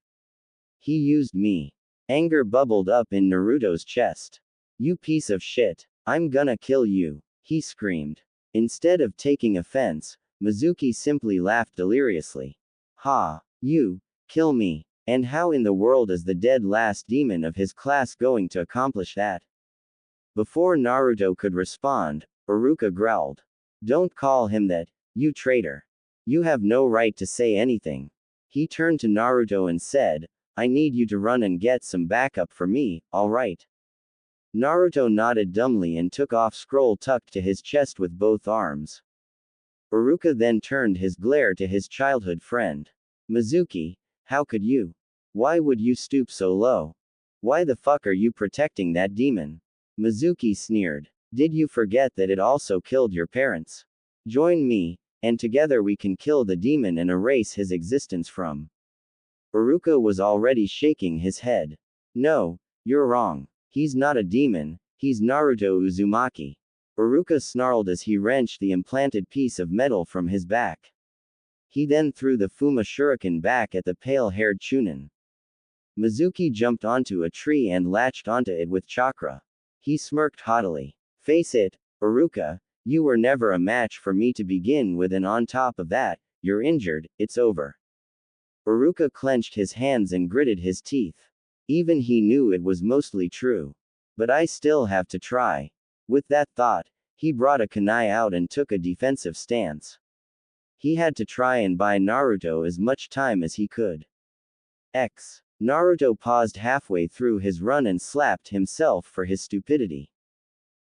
He used me. Anger bubbled up in Naruto's chest. You piece of shit. I'm gonna kill you, he screamed. Instead of taking offense, Mizuki simply laughed deliriously. Ha, you, kill me. And how in the world is the dead last demon of his class going to accomplish that? Before Naruto could respond, Iruka growled. Don't call him that, you traitor. You have no right to say anything. He turned to Naruto and said, I need you to run and get some backup for me, alright? Naruto nodded dumbly and took off scroll tucked to his chest with both arms. Iruka then turned his glare to his childhood friend. Mizuki, how could you? Why would you stoop so low? Why the fuck are you protecting that demon? Mizuki sneered. Did you forget that it also killed your parents? Join me, and together we can kill the demon and erase his existence from. Iruka was already shaking his head. No, you're wrong. He's not a demon, he's Naruto Uzumaki. Iruka snarled as he wrenched the implanted piece of metal from his back. He then threw the Fuma shuriken back at the pale-haired Chunin. Mizuki jumped onto a tree and latched onto it with chakra. He smirked haughtily. Face it, Iruka, you were never a match for me to begin with, and on top of that, you're injured, it's over. Iruka clenched his hands and gritted his teeth. Even he knew it was mostly true. But I still have to try. With that thought, he brought a kunai out and took a defensive stance. He had to try and buy Naruto as much time as he could. Naruto paused halfway through his run and slapped himself for his stupidity.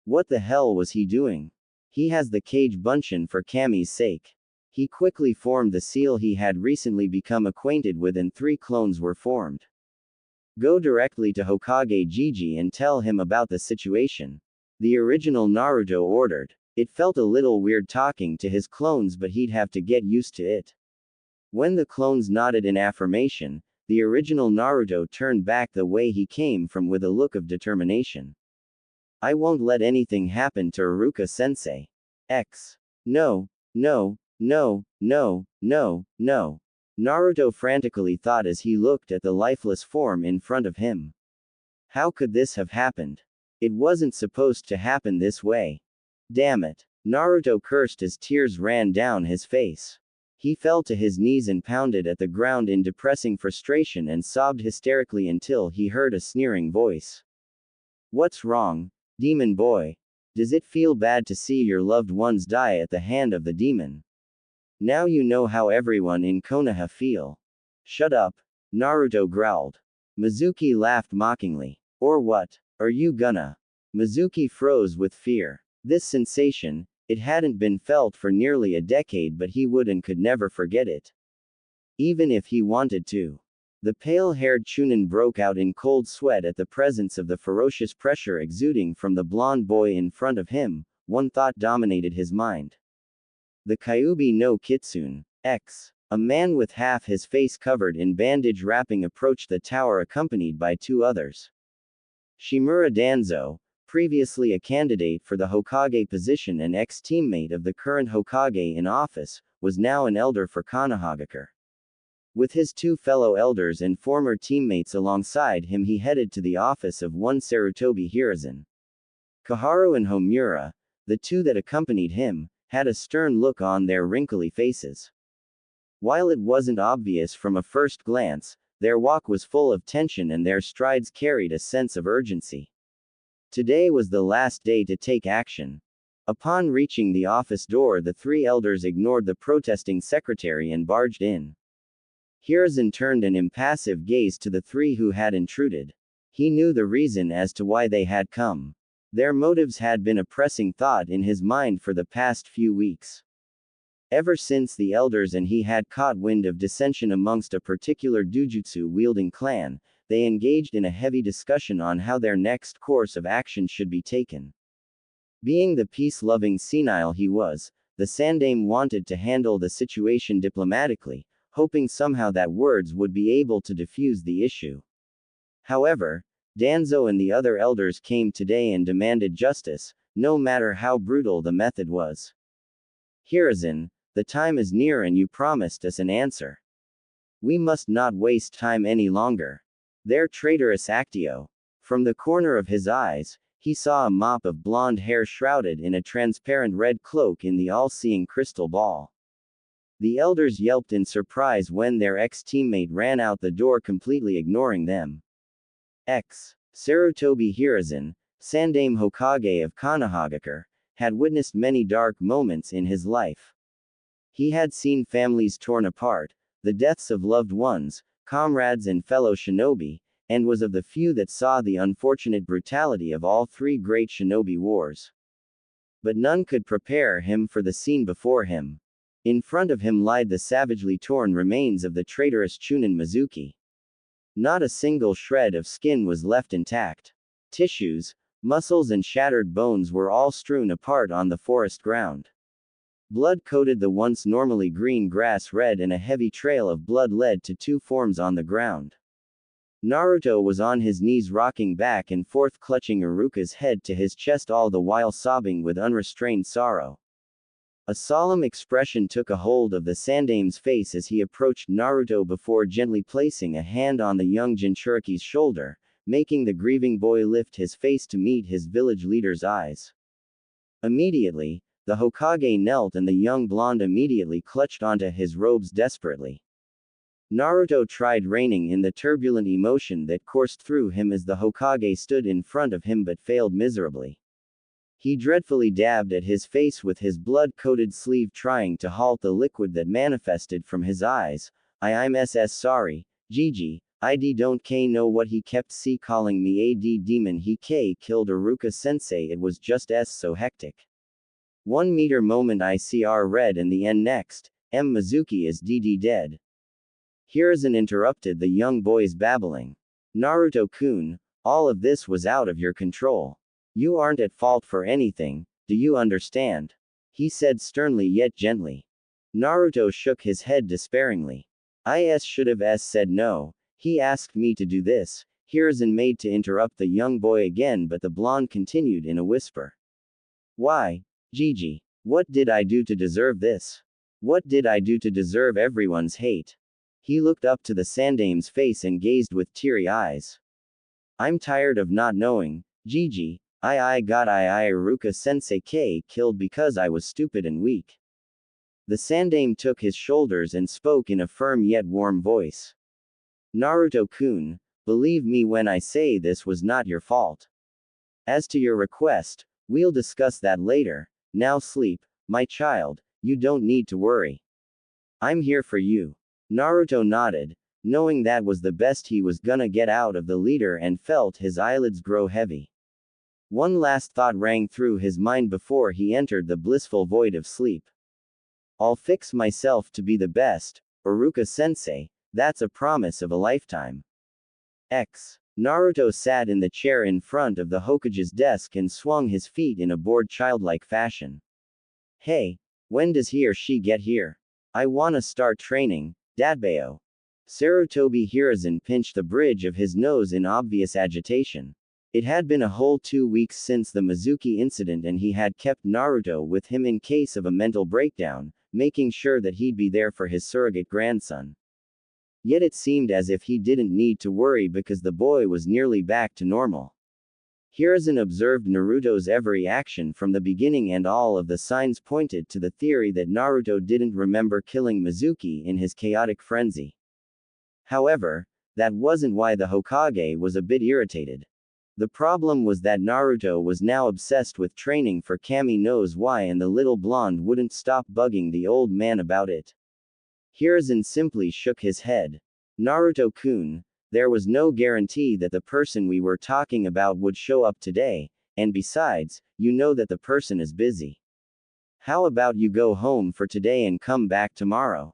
What the hell was he doing? He has the Kage Bunshin for Kami's sake. He quickly formed the seal he had recently become acquainted with, and 3 clones were formed. Go directly to Hokage Gigi and tell him about the situation. The original Naruto ordered. It felt a little weird talking to his clones, but he'd have to get used to it. When the clones nodded in affirmation, the original Naruto turned back the way he came from with a look of determination. I won't let anything happen to Iruka-sensei. No. Naruto frantically thought as he looked at the lifeless form in front of him. How could this have happened? It wasn't supposed to happen this way. Damn it. Naruto cursed as tears ran down his face. He fell to his knees and pounded at the ground in depressing frustration and sobbed hysterically until he heard a sneering voice. What's wrong, demon boy? Does it feel bad to see your loved ones die at the hand of the demon? Now you know how everyone in Konoha feel. Shut up, Naruto growled. Mizuki laughed mockingly. Or what? Are you gonna? Mizuki froze with fear. This sensation, it hadn't been felt for nearly a decade, but he would and could never forget it. Even if he wanted to. The pale-haired Chunin broke out in cold sweat at the presence of the ferocious pressure exuding from the blonde boy in front of him. One thought dominated his mind. The Kyuubi no Kitsune. X. A man with half his face covered in bandage wrapping approached the tower accompanied by two others. Shimura Danzo, previously a candidate for the Hokage position and ex-teammate of the current Hokage in office, was now an elder for Konohagakure. With his two fellow elders and former teammates alongside him, he headed to the office of one Sarutobi Hiruzen. Koharu and Homura, the two that accompanied him, had a stern look on their wrinkly faces. While it wasn't obvious from a first glance, their walk was full of tension and their strides carried a sense of urgency. Today was the last day to take action. Upon reaching the office door, the three elders ignored the protesting secretary and barged in. Hiruzen turned an impassive gaze to the three who had intruded. He knew the reason as to why they had come. Their motives had been a pressing thought in his mind for the past few weeks. Ever since the elders and he had caught wind of dissension amongst a particular Dujutsu-wielding clan, they engaged in a heavy discussion on how their next course of action should be taken. Being the peace-loving senile he was, the Sandaime wanted to handle the situation diplomatically, hoping somehow that words would be able to diffuse the issue. However, Danzo and the other elders came today and demanded justice, no matter how brutal the method was. Hiruzen, the time is near and you promised us an answer. We must not waste time any longer. Their traitorous Actio. From the corner of his eyes, he saw a mop of blonde hair shrouded in a transparent red cloak in the all-seeing crystal ball. The elders yelped in surprise when their ex-teammate ran out the door, completely ignoring them. Sarutobi Hiruzen, Sandaime Hokage of Konohagakure, had witnessed many dark moments in his life. He had seen families torn apart, the deaths of loved ones, comrades and fellow shinobi, and was of the few that saw the unfortunate brutality of all three great shinobi wars. But none could prepare him for the scene before him. In front of him lied the savagely torn remains of the traitorous Chunin Mizuki. Not a single shred of skin was left intact. Tissues, muscles and shattered bones were all strewn apart on the forest ground. Blood coated the once normally green grass red, and a heavy trail of blood led to two forms on the ground. Naruto was on his knees rocking back and forth, clutching Iruka's head to his chest, all the while sobbing with unrestrained sorrow. A solemn expression took a hold of the Sandaime's face as he approached Naruto before gently placing a hand on the young Jinchuriki's shoulder, making the grieving boy lift his face to meet his village leader's eyes. Immediately, the Hokage knelt and the young blonde immediately clutched onto his robes desperately. Naruto tried reining in the turbulent emotion that coursed through him as the Hokage stood in front of him, but failed miserably. He dreadfully dabbed at his face with his blood-coated sleeve, trying to halt the liquid that manifested from his eyes. I'm sorry, Gigi, I don't know what he kept calling me a demon. He killed Iruka-sensei, it was just so hectic. 1 meter moment ICR read and the end next, Mizuki is dead. Hiruzen interrupted the young boy's babbling. Naruto-kun, all of this was out of your control. You aren't at fault for anything, do you understand? He said sternly yet gently. Naruto shook his head despairingly. I should have said no, he asked me to do this. Hiruzen made to interrupt the young boy again, but the blonde continued in a whisper. Why, Gigi, what did I do to deserve this? What did I do to deserve everyone's hate? He looked up to the Sandaime's face and gazed with teary eyes. I'm tired of not knowing, Gigi. I got Iruka-sensei killed because I was stupid and weak. The Sandaime took his shoulders and spoke in a firm yet warm voice. Naruto-kun, believe me when I say this was not your fault. As to your request, we'll discuss that later. Now sleep, my child, you don't need to worry. I'm here for you. Naruto nodded, knowing that was the best he was gonna get out of the leader, and felt his eyelids grow heavy. One last thought rang through his mind before he entered the blissful void of sleep. I'll fix myself to be the best, Iruka-sensei, That's a promise of a lifetime. X. Naruto sat in the chair in front of the Hokage's desk and swung his feet in a bored childlike fashion. Hey, when does he or she get here? I wanna start training, Datbeo. Sarutobi Hiruzen pinched the bridge of his nose in obvious agitation. It had been a whole 2 weeks since the Mizuki incident and he had kept Naruto with him in case of a mental breakdown, making sure that he'd be there for his surrogate grandson. Yet it seemed as if he didn't need to worry because the boy was nearly back to normal. Hiruzen observed Naruto's every action from the beginning and all of the signs pointed to the theory that Naruto didn't remember killing Mizuki in his chaotic frenzy. However, that wasn't why the Hokage was a bit irritated. The problem was that Naruto was now obsessed with training for Kami knows why and the little blonde wouldn't stop bugging the old man about it. Hiruzen simply shook his head. Naruto-kun, there was no guarantee that the person we were talking about would show up today, and besides, you know that the person is busy. How about you go home for today and come back tomorrow?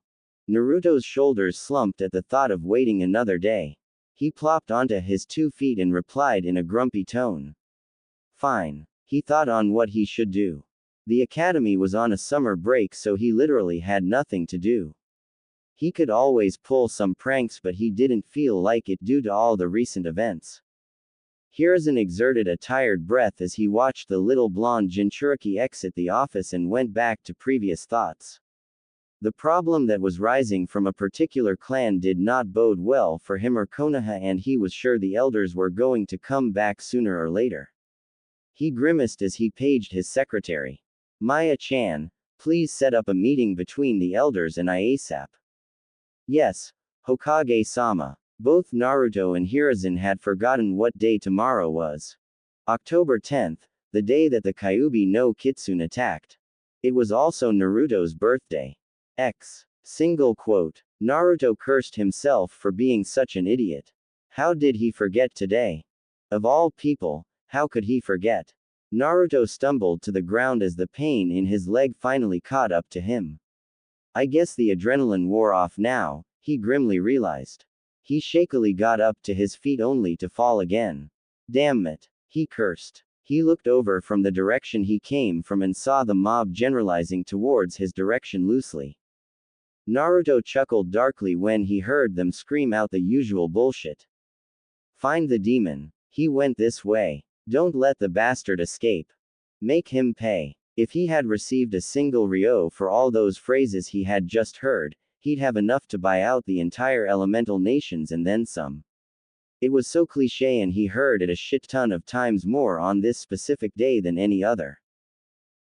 Naruto's shoulders slumped at the thought of waiting another day. He plopped onto his 2 feet and replied in a grumpy tone. Fine. He thought on what he should do. The academy was on a summer break so he literally had nothing to do. He could always pull some pranks but he didn't feel like it due to all the recent events. Hiruzen exerted a tired breath as he watched the little blonde Jinchuriki exit the office and went back to previous thoughts. The problem that was rising from a particular clan did not bode well for him or Konoha and he was sure the elders were going to come back sooner or later. He grimaced as he paged his secretary. Maya-chan, please set up a meeting between the elders and I ASAP. Yes, Hokage-sama. Both Naruto and Hiruzen had forgotten what day tomorrow was. October 10th, the day that the Kyuubi no Kitsune attacked. It was also Naruto's birthday. Single quote. Naruto cursed himself for being such an idiot. How did he forget today? Of all people, how could he forget? Naruto stumbled to the ground as the pain in his leg finally caught up to him. I guess the adrenaline wore off now, he grimly realized. He shakily got up to his feet only to fall again. Damn it, he cursed. He looked over from the direction he came from and saw the mob generalizing towards his direction loosely. Naruto chuckled darkly when he heard them scream out the usual bullshit. Find the demon. He went this way. Don't let the bastard escape. Make him pay. If he had received a single ryo for all those phrases he had just heard, he'd have enough to buy out the entire elemental nations and then some. It was so cliché and he heard it a shit ton of times more on this specific day than any other.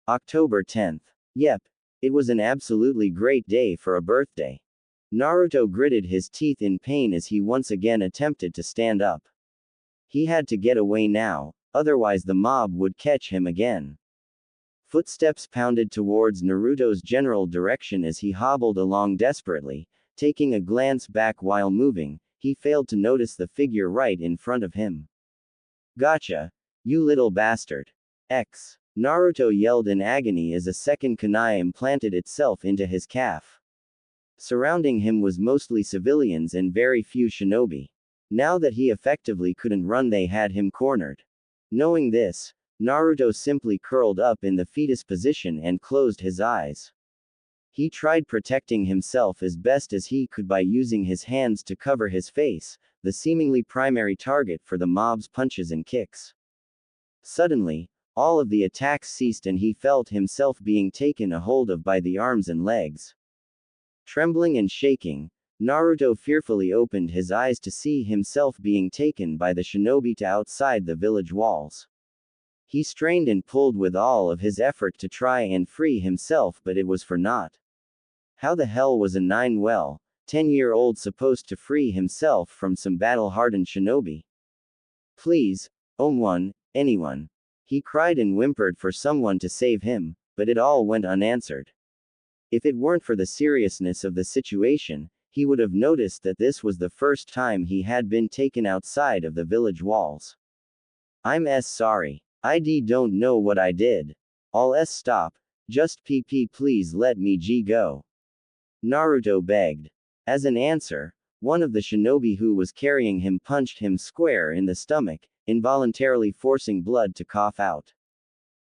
October 10th. Yep. It was an absolutely great day for a birthday. Naruto gritted his teeth in pain as he once again attempted to stand up. He had to get away now, otherwise the mob would catch him again. Footsteps pounded towards Naruto's general direction as he hobbled along desperately, taking a glance back while moving. He failed to notice the figure right in front of him. Gotcha, you little bastard. Naruto yelled in agony as a second kunai implanted itself into his calf. Surrounding him was mostly civilians and very few shinobi. Now that he effectively couldn't run, they had him cornered. Knowing this, Naruto simply curled up in the fetus position and closed his eyes. He tried protecting himself as best as he could by using his hands to cover his face, the seemingly primary target for the mob's punches and kicks. Suddenly, all of the attacks ceased and he felt himself being taken a hold of by the arms and legs. Trembling and shaking, Naruto fearfully opened his eyes to see himself being taken by the shinobi to outside the village walls. He strained and pulled with all of his effort to try and free himself, but it was for naught. How the hell was a 10-year-old supposed to free himself from some battle-hardened shinobi? Please, anyone. He cried and whimpered for someone to save him, but it all went unanswered. If it weren't for the seriousness of the situation, he would have noticed that this was the first time he had been taken outside of the village walls. I'm sorry. I don't know what I did. I'll stop. Just please let me go. Naruto begged. As an answer, One of the shinobi who was carrying him punched him square in the stomach, involuntarily forcing blood to cough out.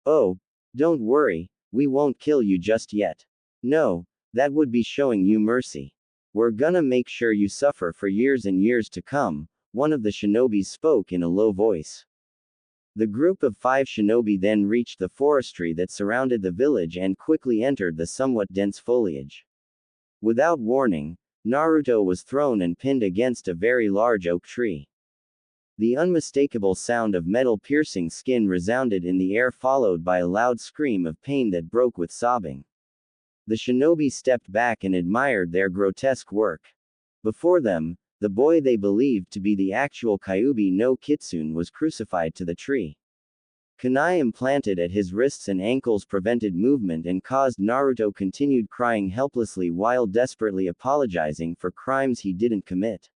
"Oh, don't worry, we won't kill you just yet. No, that would be showing you mercy. We're gonna make sure you suffer for years and years to come," one of the shinobis spoke in a low voice. The group of 5 shinobi then reached the forestry that surrounded the village and quickly entered the somewhat dense foliage. Without warning, Naruto was thrown and pinned against a very large oak tree. The unmistakable sound of metal piercing skin resounded in the air, followed by a loud scream of pain that broke with sobbing. The shinobi stepped back and admired their grotesque work. Before them, the boy they believed to be the actual Kyuubi no Kitsune was crucified to the tree. Kunai implanted at his wrists and ankles prevented movement and caused Naruto continued crying helplessly while desperately apologizing for crimes he didn't commit.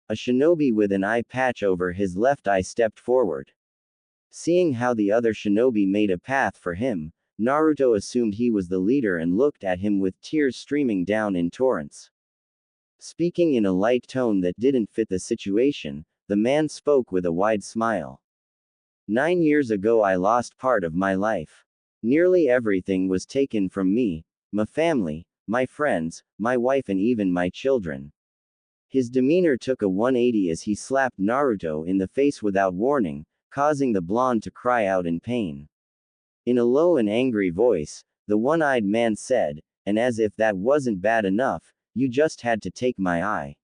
A shinobi with an eye patch over his left eye stepped forward. Seeing how the other shinobi made a path for him, Naruto assumed he was the leader and looked at him with tears streaming down in torrents. Speaking in a light tone that didn't fit the situation, the man spoke with a wide smile. 9 years ago I lost part of my life. Nearly everything was taken from me, my family, my friends, my wife and even my children. His demeanor took a 180 as he slapped Naruto in the face without warning, causing the blonde to cry out in pain. In a low and angry voice, the one-eyed man said, "And as if that wasn't bad enough, you just had to take my eye."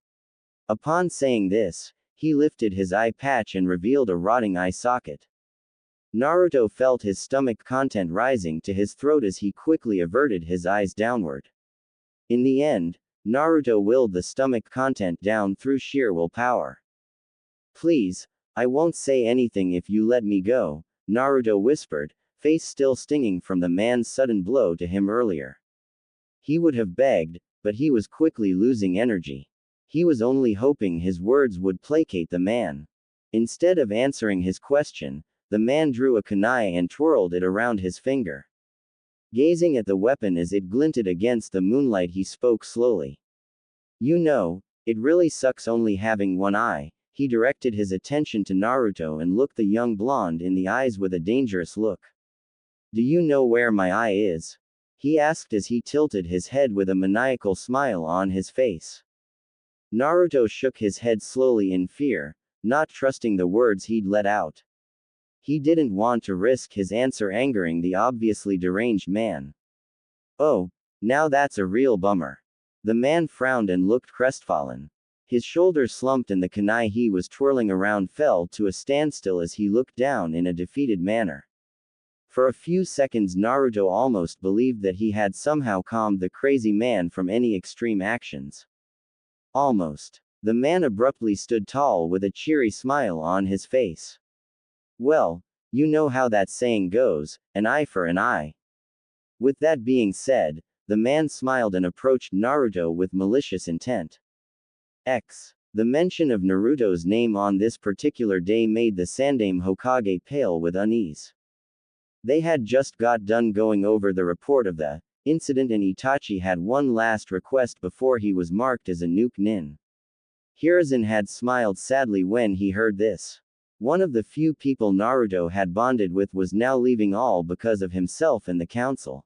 Upon saying this, he lifted his eye patch and revealed a rotting eye socket. Naruto felt his stomach content rising to his throat as he quickly averted his eyes downward. In the end, Naruto willed the stomach content down through sheer willpower. "Please, I won't say anything if you let me go," Naruto whispered, face still stinging from the man's sudden blow to him earlier. He would have begged, but he was quickly losing energy. He was only hoping his words would placate the man. Instead of answering his question, the man drew a kunai and twirled it around his finger. Gazing at the weapon as it glinted against the moonlight, he spoke slowly. "You know, it really sucks only having one eye." He directed his attention to Naruto and looked the young blonde in the eyes with a dangerous look. "Do you know where my eye is?" he asked as he tilted his head with a maniacal smile on his face. Naruto shook his head slowly in fear, not trusting the words he'd let out. He didn't want to risk his answer angering the obviously deranged man. "Oh, now that's a real bummer." The man frowned and looked crestfallen. His shoulders slumped and the kunai he was twirling around fell to a standstill as he looked down in a defeated manner. For a few seconds Naruto almost believed that he had somehow calmed the crazy man from any extreme actions. Almost. The man abruptly stood tall with a cheery smile on his face. "Well, you know how that saying goes, an eye for an eye." With that being said, the man smiled and approached Naruto with malicious intent. The mention of Naruto's name on this particular day made the Sandaime Hokage pale with unease. They had just got done going over the report of the incident and Itachi had one last request before he was marked as a nuke nin. Hiruzen had smiled sadly when he heard this. One of the few people Naruto had bonded with was now leaving all because of himself and the council.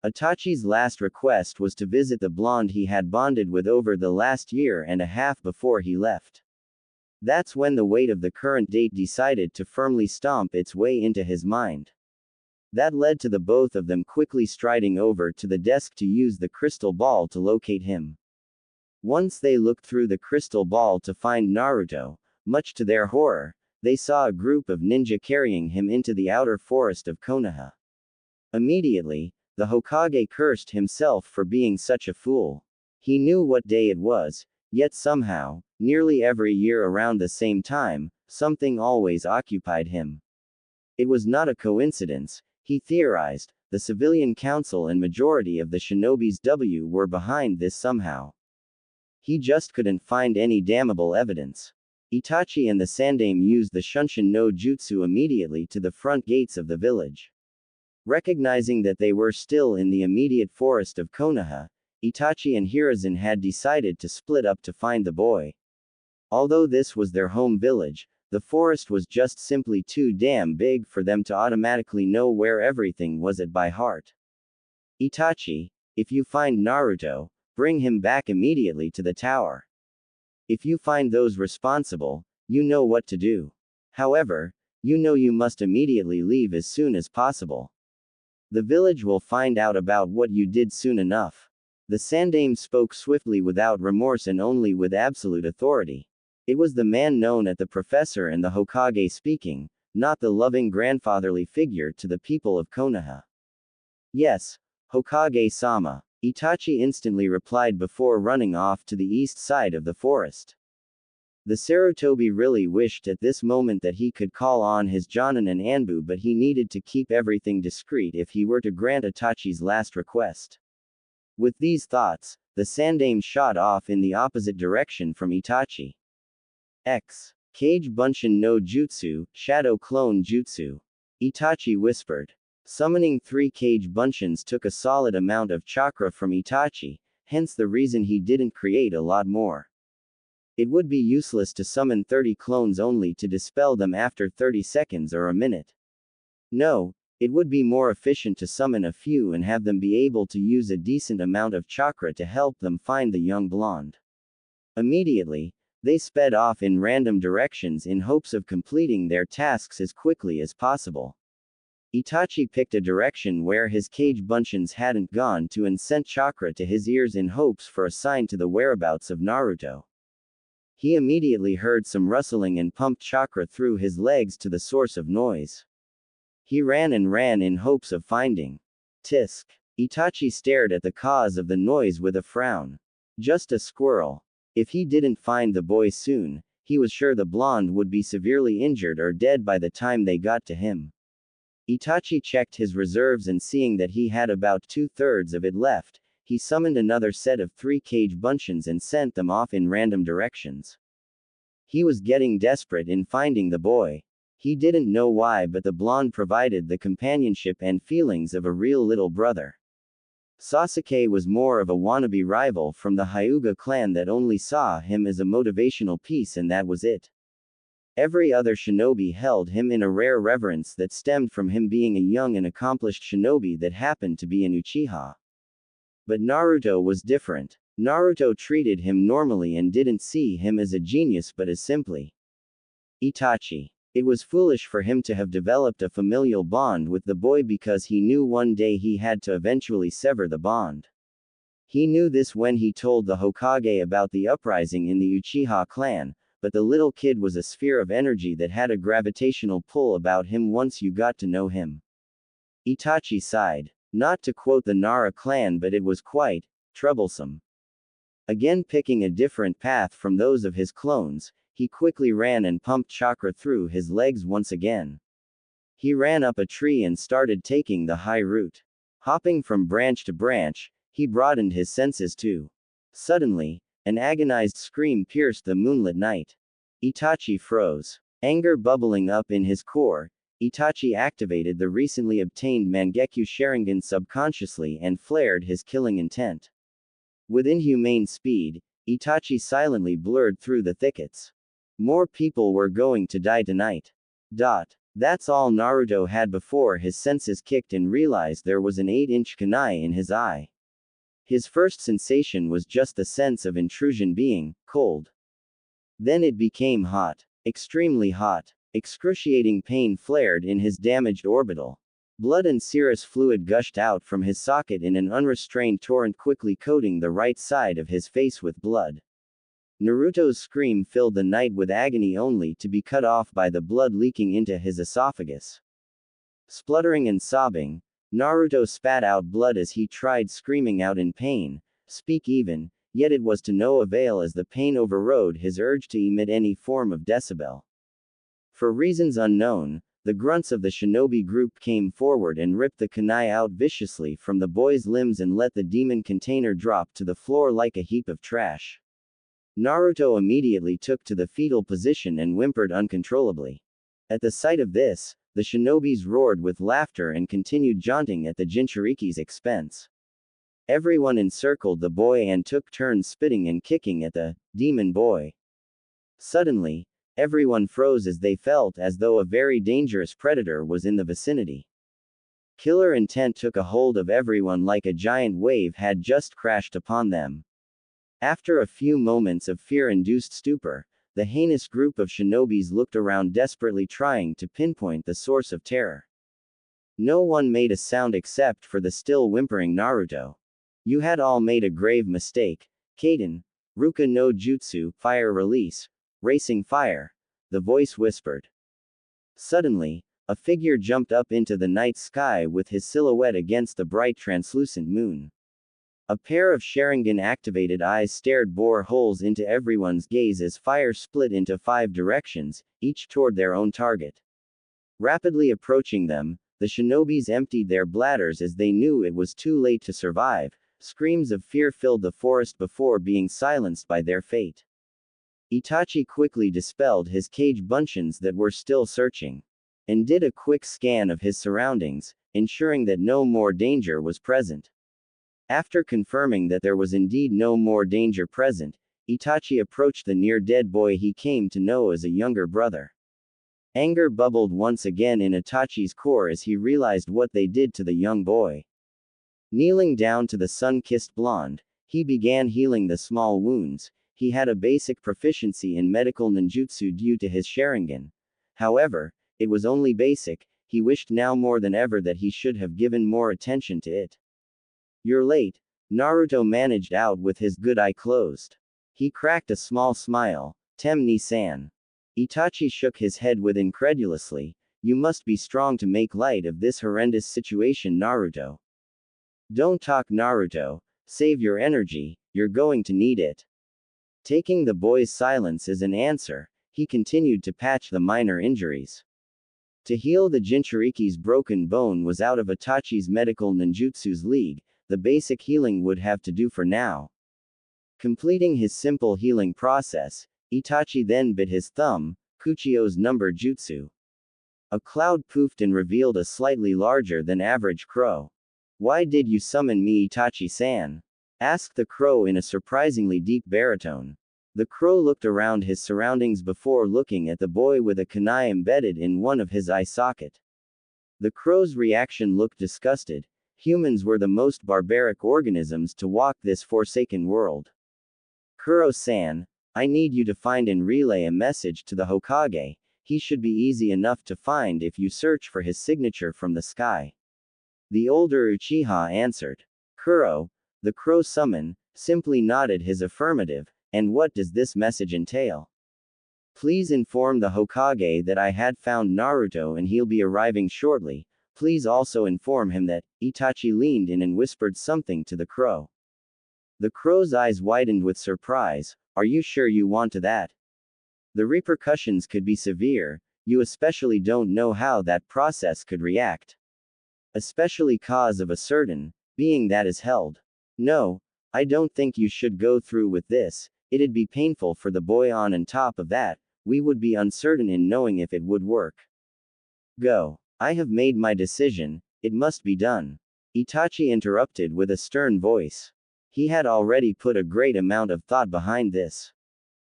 Itachi's last request was to visit the blonde he had bonded with over the last year and a half before he left. That's when the weight of the current date decided to firmly stomp its way into his mind. That led to the both of them quickly striding over to the desk to use the crystal ball to locate him. Once they looked through the crystal ball to find Naruto, much to their horror, they saw a group of ninja carrying him into the outer forest of Konoha. Immediately, the Hokage cursed himself for being such a fool. He knew what day it was, yet somehow, nearly every year around the same time, something always occupied him. It was not a coincidence, he theorized, the civilian council and majority of the shinobi's were behind this somehow. He just couldn't find any damnable evidence. Itachi and the Sandaime used the Shunshin no Jutsu immediately to the front gates of the village. Recognizing that they were still in the immediate forest of Konoha, Itachi and Hiruzen had decided to split up to find the boy. Although this was their home village, the forest was just simply too damn big for them to automatically know where everything was at by heart. Itachi, if you find Naruto, bring him back immediately to the tower. If you find those responsible, you know what to do. However, you know you must immediately leave as soon as possible. The village will find out about what you did soon enough. The Sandaime spoke swiftly without remorse and only with absolute authority. It was the man known as the professor and the Hokage speaking, not the loving grandfatherly figure to the people of Konoha. Yes, Hokage-sama, Itachi instantly replied before running off to the east side of the forest. The Sarutobi really wished at this moment that he could call on his Jonin and Anbu, but he needed to keep everything discreet if he were to grant Itachi's last request. With these thoughts, the Sandaime shot off in the opposite direction from Itachi. Kage Bunshin no Jutsu, Shadow Clone Jutsu. Itachi whispered. Summoning 3 Kage Bunshins took a solid amount of chakra from Itachi, hence the reason he didn't create a lot more. It would be useless to summon 30 clones only to dispel them after 30 seconds or a minute. No, it would be more efficient to summon a few and have them be able to use a decent amount of chakra to help them find the young blonde. Immediately, they sped off in random directions in hopes of completing their tasks as quickly as possible. Itachi picked a direction where his Kage Bunshins hadn't gone to and sent chakra to his ears in hopes for a sign to the whereabouts of Naruto. He immediately heard some rustling and pumped chakra through his legs to the source of noise. He ran and ran in hopes of finding. Tisk. Itachi stared at the cause of the noise with a frown. Just a squirrel. If he didn't find the boy soon, he was sure the blonde would be severely injured or dead by the time they got to him. Itachi checked his reserves and seeing that he had about 2/3 of it left, he summoned another set of 3 Kage Bunshins and sent them off in random directions. He was getting desperate in finding the boy. He didn't know why, but the blonde provided the companionship and feelings of a real little brother. Sasuke was more of a wannabe rival from the Hyuga clan that only saw him as a motivational piece, and that was it. Every other shinobi held him in a rare reverence that stemmed from him being a young and accomplished shinobi that happened to be an Uchiha. But Naruto was different. Naruto treated him normally and didn't see him as a genius but as simply Itachi. It was foolish for him to have developed a familial bond with the boy because he knew one day he had to eventually sever the bond. He knew this when he told the Hokage about the uprising in the Uchiha clan, but the little kid was a sphere of energy that had a gravitational pull about him once you got to know him. Itachi sighed. Not to quote the Nara clan, but it was quite troublesome. Again picking a different path from those of his clones, he quickly ran and pumped chakra through his legs once again. He ran up a tree and started taking the high route. Hopping from branch to branch, he broadened his senses too. Suddenly, an agonized scream pierced the moonlit night. Itachi froze. Anger bubbling up in his core, Itachi activated the recently obtained Mangekyo Sharingan subconsciously and flared his killing intent. With inhumane speed, Itachi silently blurred through the thickets. More people were going to die tonight. That's all Naruto had before his senses kicked and realized there was an 8-inch kunai in his eye. His first sensation was just the sense of intrusion being cold. Then it became hot. Extremely hot. Excruciating pain flared in his damaged orbital. Blood and serous fluid gushed out from his socket in an unrestrained torrent, quickly coating the right side of his face with blood. Naruto's scream filled the night with agony only to be cut off by the blood leaking into his esophagus. Spluttering and sobbing, Naruto spat out blood as he tried screaming out in pain, speak even, yet it was to no avail as the pain overrode his urge to emit any form of decibel. For reasons unknown, the grunts of the shinobi group came forward and ripped the kunai out viciously from the boy's limbs and let the demon container drop to the floor like a heap of trash. Naruto immediately took to the fetal position and whimpered uncontrollably. At the sight of this, the shinobis roared with laughter and continued jaunting at the Jinchuriki's expense. Everyone encircled the boy and took turns spitting and kicking at the demon boy. Suddenly, everyone froze as they felt as though a very dangerous predator was in the vicinity. Killer intent took a hold of everyone like a giant wave had just crashed upon them. After a few moments of fear-induced stupor, the heinous group of shinobis looked around desperately trying to pinpoint the source of terror. No one made a sound except for the still whimpering Naruto. You had all made a grave mistake. Kaden, Ruka no Jutsu, fire release, racing fire, the voice whispered. Suddenly, a figure jumped up into the night sky with his silhouette against the bright translucent moon. A pair of Sharingan-activated eyes stared bore holes into everyone's gaze as fire split into 5 directions, each toward their own target. Rapidly approaching them, the shinobis emptied their bladders as they knew it was too late to survive. Screams of fear filled the forest before being silenced by their fate. Itachi quickly dispelled his cage buncheons that were still searching, and did a quick scan of his surroundings, ensuring that no more danger was present. After confirming that there was indeed no more danger present, Itachi approached the near-dead boy he came to know as a younger brother. Anger bubbled once again in Itachi's core as he realized what they did to the young boy. Kneeling down to the sun-kissed blonde, he began healing the small wounds. He had a basic proficiency in medical ninjutsu due to his Sharingan. However, it was only basic. He wished now more than ever that he should have given more attention to it. "You're late," Naruto managed out with his good eye closed. He cracked a small smile. "Temni-san." Itachi shook his head with incredulously. "You must be strong to make light of this horrendous situation, Naruto." "Don't talk, Naruto. Save your energy, you're going to need it." Taking the boy's silence as an answer, he continued to patch the minor injuries. To heal the Jinchuriki's broken bone was out of Itachi's medical ninjutsu's league. The basic healing would have to do for now. Completing his simple healing process, Itachi then bit his thumb, Kuchio's number jutsu. A cloud poofed and revealed a slightly larger than average crow. "Why did you summon me, Itachi-san?" asked the crow in a surprisingly deep baritone. The crow looked around his surroundings before looking at the boy with a kunai embedded in one of his eye socket. The crow's reaction looked disgusted. Humans were the most barbaric organisms to walk this forsaken world. "Kuro-san, I need you to find and relay a message to the Hokage. He should be easy enough to find if you search for his signature from the sky." The older Uchiha answered. Kuro, the crow summon, simply nodded his affirmative. "And what does this message entail?" "Please inform the Hokage that I had found Naruto and he'll be arriving shortly. Please also inform him that." Itachi leaned in and whispered something to the crow. The crow's eyes widened with surprise. "Are you sure you want to that? The repercussions could be severe. You especially don't know how that process could react. Especially cause of a certain being that is held. No, I don't think you should go through with this. It'd be painful for the boy on top of that, we would be uncertain in knowing if it would work. Go. I have made my decision, it must be done." Itachi interrupted with a stern voice. He had already put a great amount of thought behind this.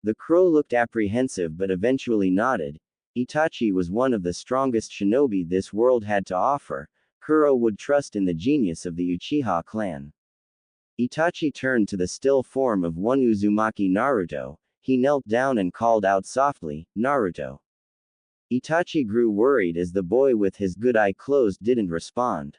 The crow looked apprehensive but eventually nodded. Itachi was one of the strongest shinobi this world had to offer. Kuro would trust in the genius of the Uchiha clan. Itachi turned to the still form of one Uzumaki Naruto. He knelt down and called out softly, "Naruto." Itachi grew worried as the boy with his good eye closed didn't respond.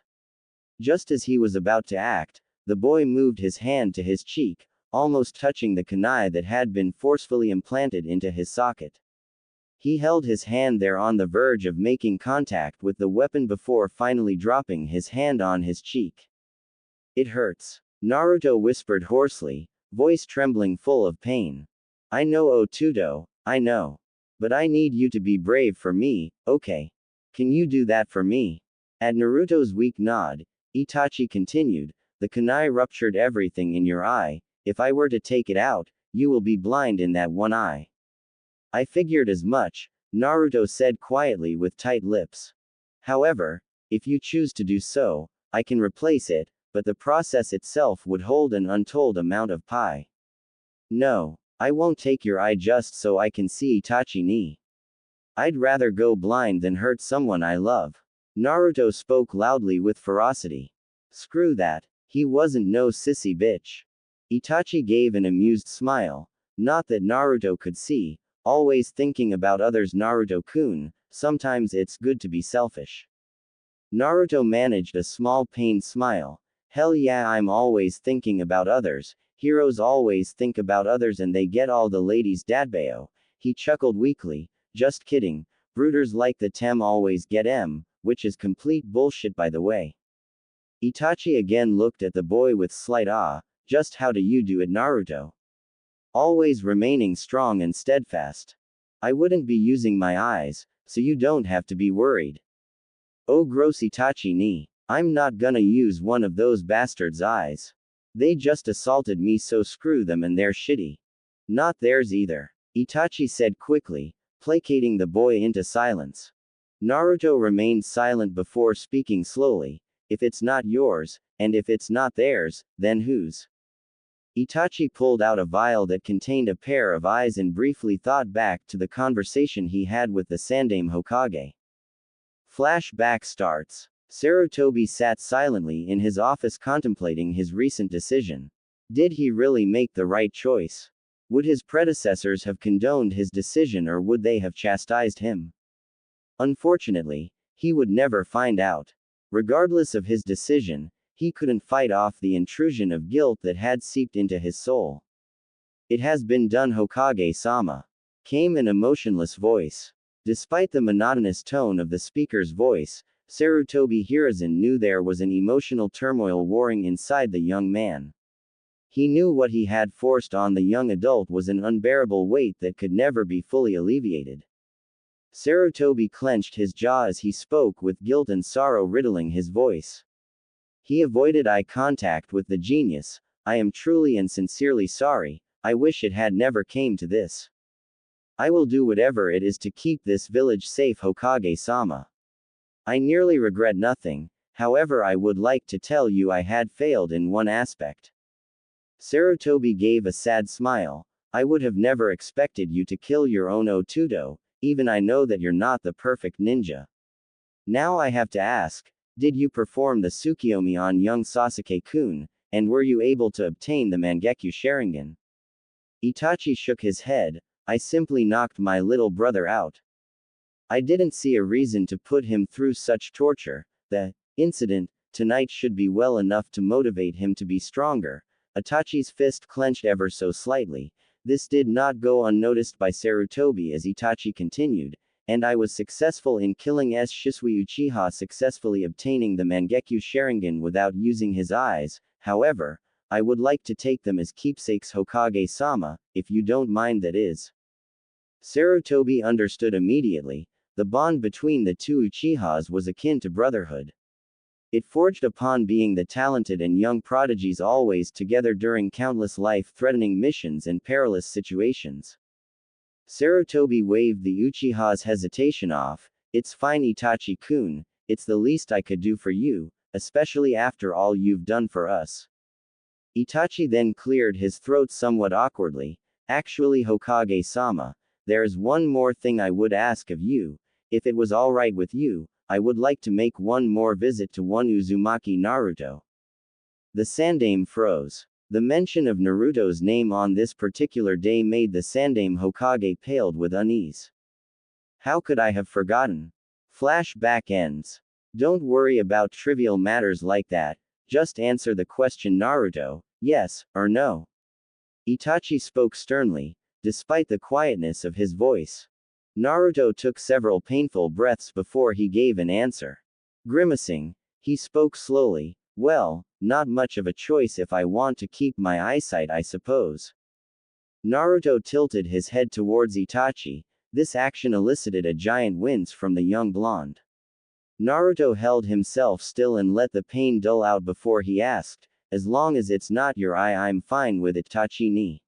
Just as he was about to act, the boy moved his hand to his cheek, almost touching the kunai that had been forcefully implanted into his socket. He held his hand there on the verge of making contact with the weapon before finally dropping his hand on his cheek. "It hurts," Naruto whispered hoarsely, voice trembling full of pain. "I know, Otudo, I know. But I need you to be brave for me, okay? Can you do that for me?" At Naruto's weak nod, Itachi continued, "The kunai ruptured everything in your eye. If I were to take it out, you will be blind in that one eye." "I figured as much," Naruto said quietly with tight lips. "However, if you choose to do so, I can replace it. but the process itself would hold an untold amount of pi. No, I won't take your eye just so I can see Itachi ni. I'd rather go blind than hurt someone I love. Naruto spoke loudly with ferocity. Screw that, he wasn't no sissy bitch. Itachi gave an amused smile. Not that Naruto could see, always thinking about others. Naruto-kun, sometimes it's good to be selfish. Naruto managed a small pained smile. Hell yeah, I'm always thinking about others. Heroes always think about others and they get all the ladies dadbayo. He chuckled weakly. Just kidding. Brooders like the Tem always get M, which is complete bullshit by the way. Itachi again looked at the boy with slight awe. Just how do you do it, Naruto? Always remaining strong and steadfast. I wouldn't be using my eyes, so you don't have to be worried. Oh gross Itachi ni. I'm not gonna use one of those bastards' eyes. They just assaulted me, so screw them and they're shitty. Not theirs either. Itachi said quickly, placating the boy into silence. Naruto remained silent before speaking slowly. If it's not yours, and if it's not theirs, then whose? Itachi pulled out a vial that contained a pair of eyes and briefly thought back to the conversation he had with the Sandaime Hokage. Flashback starts. Sarutobi sat silently in his office contemplating his recent decision. Did he really make the right choice? Would his predecessors have condoned his decision or would they have chastised him? Unfortunately, he would never find out. Regardless of his decision, he couldn't fight off the intrusion of guilt that had seeped into his soul. It has been done, Hokage-sama. Came an emotionless voice. Despite the monotonous tone of the speaker's voice, Sarutobi Hiruzen knew there was an emotional turmoil warring inside the young man. He knew what he had forced on the young adult was an unbearable weight that could never be fully alleviated. Sarutobi clenched his jaw as he spoke with guilt and sorrow riddling his voice. He avoided eye contact with the genius. I am truly and sincerely sorry. I wish it had never came to this. I will do whatever it is to keep this village safe, Hokage-sama. I nearly regret nothing, however I would like to tell you I had failed in one aspect. Sarutobi gave a sad smile. I would have never expected you to kill your own Otudo, even I know that you're not the perfect ninja. Now I have to ask, did you perform the Tsukiyomi on young Sasuke-kun, and were you able to obtain the Mangekyo Sharingan? Itachi shook his head. I simply knocked my little brother out. I didn't see a reason to put him through such torture. The incident tonight should be well enough to motivate him to be stronger. Itachi's fist clenched ever so slightly. This did not go unnoticed by Sarutobi as Itachi continued, and I was successful in killing Shisui Uchiha, successfully obtaining the Mangekyo Sharingan without using his eyes. However, I would like to take them as keepsakes, Hokage-sama, if you don't mind, that is. Sarutobi understood immediately. The bond between the two Uchihas was akin to brotherhood. It forged upon being the talented and young prodigies always together during countless life-threatening missions and perilous situations. Sarutobi waved the Uchiha's hesitation off. It's fine, Itachi-kun, it's the least I could do for you, especially after all you've done for us. Itachi then cleared his throat somewhat awkwardly. Actually, Hokage-sama, there is one more thing I would ask of you. If it was alright with you, I would like to make one more visit to one Uzumaki Naruto. The Sandaime froze. The mention of Naruto's name on this particular day made the Sandaime Hokage paled with unease. How could I have forgotten? Flashback ends. Don't worry about trivial matters like that, just answer the question, Naruto, yes or no. Itachi spoke sternly, despite the quietness of his voice. Naruto took several painful breaths before he gave an answer. Grimacing, he spoke slowly. Well, not much of a choice if I want to keep my eyesight, I suppose. Naruto tilted his head towards Itachi. This action elicited a giant wince from the young blonde. Naruto held himself still and let the pain dull out before he asked, as long as it's not your eye, I'm fine with it, Itachi-ni.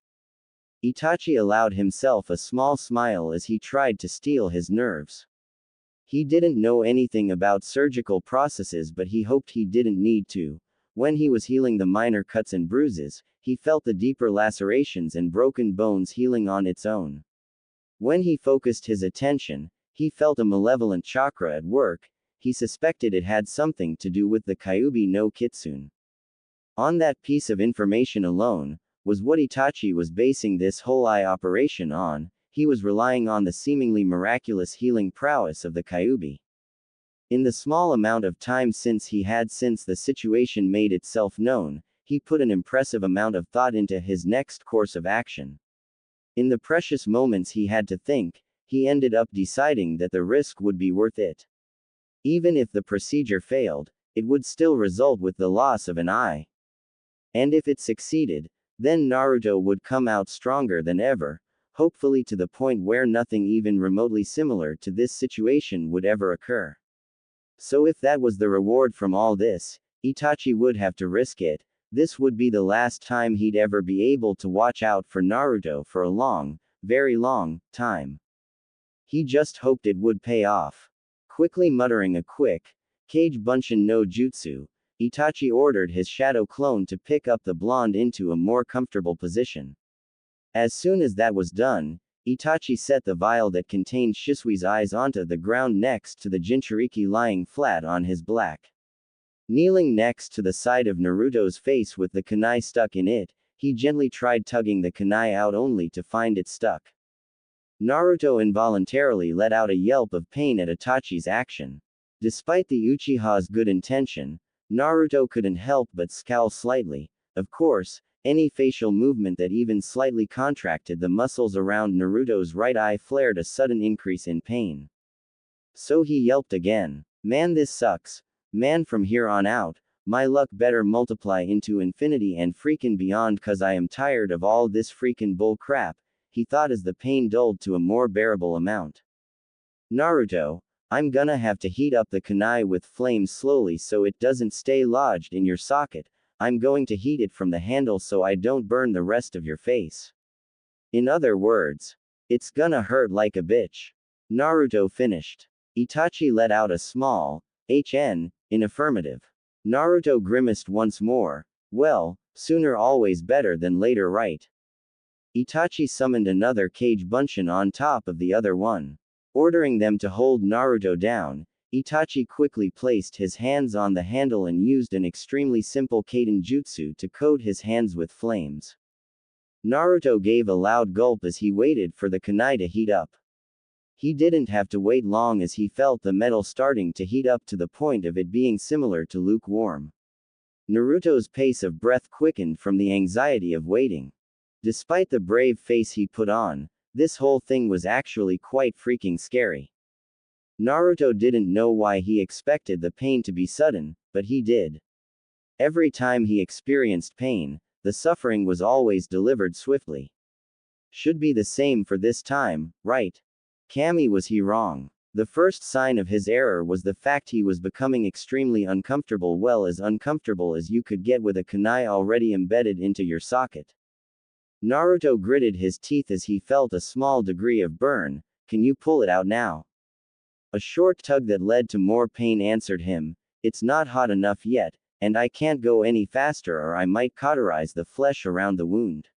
Itachi allowed himself a small smile as he tried to steel his nerves. He didn't know anything about surgical processes, but he hoped he didn't need to. when he was healing the minor cuts and bruises, he felt the deeper lacerations and broken bones healing on its own. When he focused his attention, he felt a malevolent chakra at work. He suspected it had something to do with the Kyuubi no Kitsune. On that piece of information alone, was what Itachi was basing this whole eye operation on. He was relying on the seemingly miraculous healing prowess of the Kyuubi. In the small amount of time since the situation made itself known, he put an impressive amount of thought into his next course of action. In the precious moments he had to think, he ended up deciding that the risk would be worth it. Even if the procedure failed, it would still result with the loss of an eye. And if it succeeded, then Naruto would come out stronger than ever, hopefully to the point where nothing even remotely similar to this situation would ever occur. So if that was the reward from all this, Itachi would have to risk it. This would be the last time he'd ever be able to watch out for Naruto for a long, very long, time. He just hoped it would pay off. Quickly muttering a quick, Kage Bunshin no Jutsu, Itachi ordered his shadow clone to pick up the blonde into a more comfortable position. As soon as that was done, Itachi set the vial that contained Shisui's eyes onto the ground next to the Jinchuriki lying flat on his back. Kneeling next to the side of Naruto's face with the kunai stuck in it, he gently tried tugging the kunai out only to find it stuck. Naruto involuntarily let out a yelp of pain at Itachi's action. Despite the Uchiha's good intention, Naruto couldn't help but scowl slightly. Of course, any facial movement that even slightly contracted the muscles around Naruto's right eye flared a sudden increase in pain. So he yelped again. Man, this sucks. Man, from here on out, my luck better multiply into infinity and freaking beyond, cause I am tired of all this freaking bull crap, he thought as the pain dulled to a more bearable amount. Naruto, I'm gonna have to heat up the kunai with flames slowly so it doesn't stay lodged in your socket. I'm going to heat it from the handle so I don't burn the rest of your face. In other words, it's gonna hurt like a bitch. Naruto finished. Itachi let out a small, HN, in affirmative. Naruto grimaced once more. Well, sooner always better than later, right? Itachi summoned another Kage Bunshin on top of the other one. Ordering them to hold Naruto down, Itachi quickly placed his hands on the handle and used an extremely simple Kaden Jutsu to coat his hands with flames. Naruto gave a loud gulp as he waited for the kunai to heat up. He didn't have to wait long as he felt the metal starting to heat up to the point of it being similar to lukewarm. Naruto's pace of breath quickened from the anxiety of waiting. Despite the brave face he put on, this whole thing was actually quite freaking scary. Naruto didn't know why he expected the pain to be sudden, but he did. Every time he experienced pain, the suffering was always delivered swiftly. Should be the same for this time, right? Kami, was he wrong? The first sign of his error was the fact he was becoming extremely uncomfortable, well, as uncomfortable as you could get with a kunai already embedded into your socket. Naruto gritted his teeth as he felt a small degree of burn. Can you pull it out now? A short tug that led to more pain answered him. It's not hot enough yet, and I can't go any faster or I might cauterize the flesh around the wound.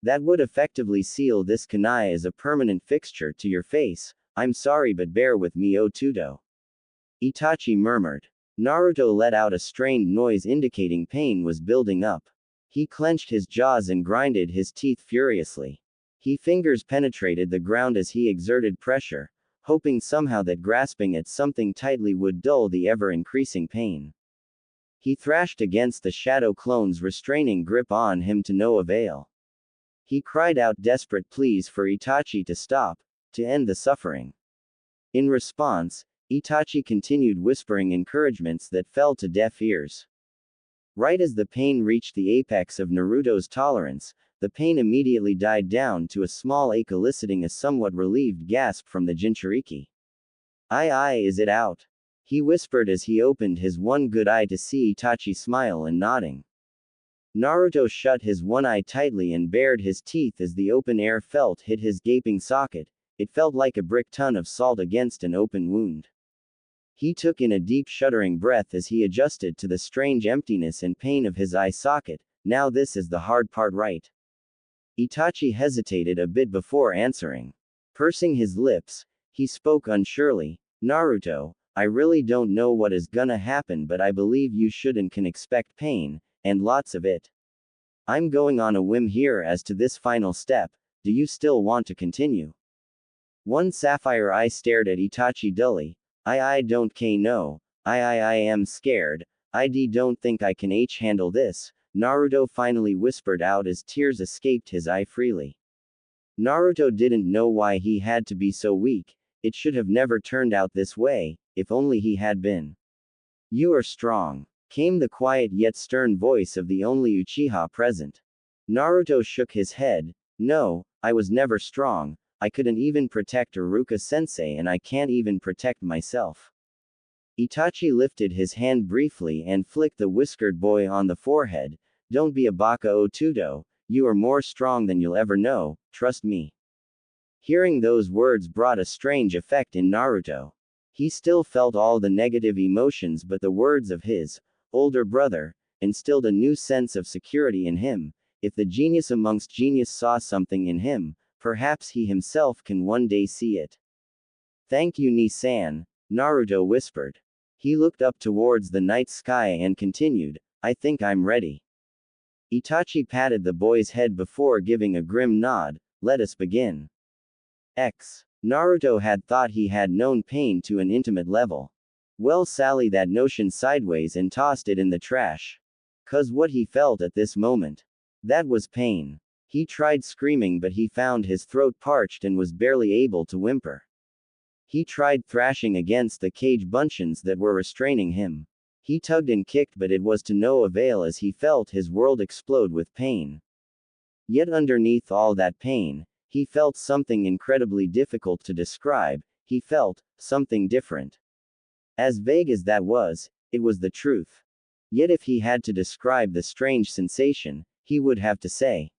That would effectively seal this kunai as a permanent fixture to your face. I'm sorry, but bear with me, Otudo. Itachi murmured. Naruto let out a strained noise indicating pain was building up. He clenched his jaws and grinded his teeth furiously. His fingers penetrated the ground as he exerted pressure, hoping somehow that grasping at something tightly would dull the ever-increasing pain. He thrashed against the shadow clone's restraining grip on him to no avail. He cried out desperate pleas for Itachi to stop, to end the suffering. In response, Itachi continued whispering encouragements that fell to deaf ears. Right as the pain reached the apex of Naruto's tolerance, the pain immediately died down to a small ache, eliciting a somewhat relieved gasp from the Jinchuriki. Aye, is it out? He whispered as he opened his one good eye to see Itachi smile and nodding. Naruto shut his one eye tightly and bared his teeth as the open air felt hit his gaping socket. It felt like a brick ton of salt against an open wound. He took in a deep shuddering breath as he adjusted to the strange emptiness and pain of his eye socket. Now this is the hard part, right? Itachi hesitated a bit before answering. Pursing his lips, he spoke unsurely. Naruto, I really don't know what is gonna happen, but I believe you should and can expect pain, and lots of it. I'm going on a whim here as to this final step. Do you still want to continue? One sapphire eye stared at Itachi dully. I don't know. I am scared. Don't think I can handle this, Naruto finally whispered out as tears escaped his eye freely. Naruto didn't know why he had to be so weak. It should have never turned out this way, if only he had been. You are strong, came the quiet yet stern voice of the only Uchiha present. Naruto shook his head. No, I was never strong. I couldn't even protect Iruka-sensei, and I can't even protect myself. Itachi lifted his hand briefly and flicked the whiskered boy on the forehead. Don't be a baka Otudo, you are more strong than you'll ever know, trust me. Hearing those words brought a strange effect in Naruto. He still felt all the negative emotions, but the words of his older brother instilled a new sense of security in him. If the genius amongst genius saw something in him, perhaps he himself can one day see it. Thank you, Ni-san, Naruto whispered. He looked up towards the night sky and continued, I think I'm ready. Itachi patted the boy's head before giving a grim nod. Let us begin. Naruto had thought he had known pain to an intimate level. Well, sally that notion sideways and tossed it in the trash. 'Cause what he felt at this moment, that was pain. He tried screaming, but he found his throat parched and was barely able to whimper. He tried thrashing against the cage buncheons that were restraining him. He tugged and kicked, but it was to no avail as he felt his world explode with pain. Yet underneath all that pain, he felt something incredibly difficult to describe. He felt something different. As vague as that was, it was the truth. Yet if he had to describe the strange sensation, he would have to say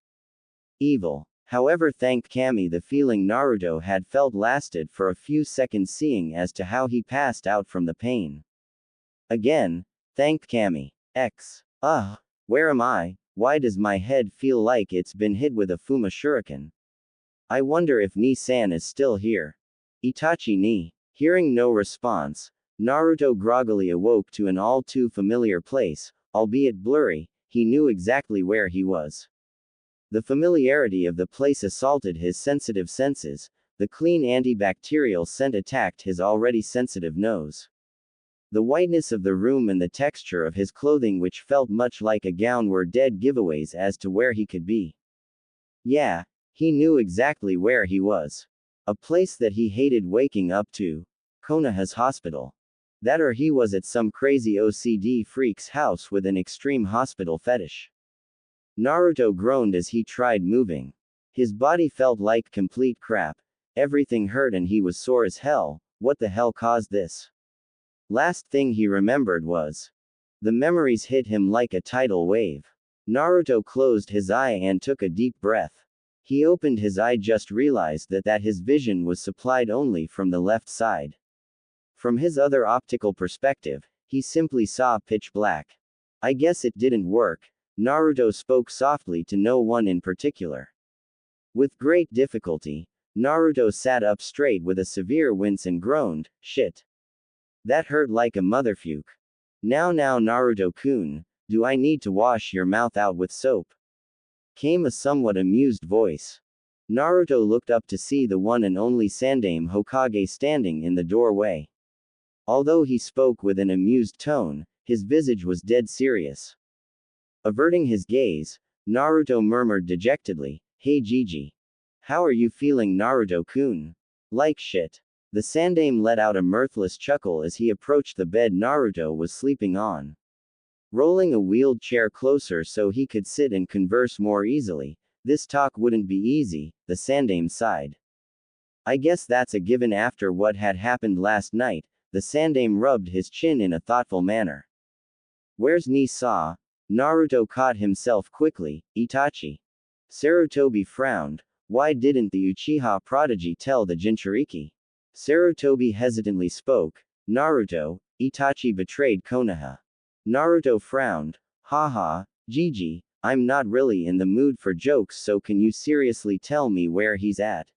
evil. However, thanked Kami, the feeling Naruto had felt lasted for a few seconds, seeing as to how he passed out from the pain. Again, thanked Kami. Where am I? Why does my head feel like it's been hit with a Fuma shuriken? I wonder if Ni-san is still here. Itachi Ni. Hearing no response, Naruto groggily awoke to an all too familiar place, albeit blurry. He knew exactly where he was. The familiarity of the place assaulted his sensitive senses. The clean antibacterial scent attacked his already sensitive nose. The whiteness of the room and the texture of his clothing, which felt much like a gown, were dead giveaways as to where he could be. Yeah, he knew exactly where he was. A place that he hated waking up to. Konoha's hospital. That or he was at some crazy OCD freak's house with an extreme hospital fetish. Naruto groaned as he tried moving. His body felt like complete crap. Everything hurt and he was sore as hell. What the hell caused this? Last thing he remembered was. The memories hit him like a tidal wave. Naruto closed his eye and took a deep breath. He opened his eye, just realized that his vision was supplied only from the left side. From his other optical perspective, he simply saw pitch black. I guess it didn't work. Naruto spoke softly to no one in particular. With great difficulty, Naruto sat up straight with a severe wince and groaned, shit. That hurt like a motherfuck. Now Naruto-kun, do I need to wash your mouth out with soap? Came a somewhat amused voice. Naruto looked up to see the one and only Sandaime Hokage standing in the doorway. Although he spoke with an amused tone, his visage was dead serious. Averting his gaze, Naruto murmured dejectedly, Hey Gigi. How are you feeling, Naruto-kun? Like shit. The Sandaime let out a mirthless chuckle as he approached the bed Naruto was sleeping on. Rolling a wheeled chair closer so he could sit and converse more easily. This talk wouldn't be easy, the Sandaime sighed. I guess that's a given after what had happened last night. The Sandaime rubbed his chin in a thoughtful manner. Where's Ni-sa? Naruto caught himself quickly. Itachi. Sarutobi frowned. Why didn't the Uchiha prodigy tell the Jinchuriki? Sarutobi hesitantly spoke. Naruto, Itachi betrayed Konoha. Naruto frowned. Haha, Gigi, I'm not really in the mood for jokes, so can you seriously tell me where he's at?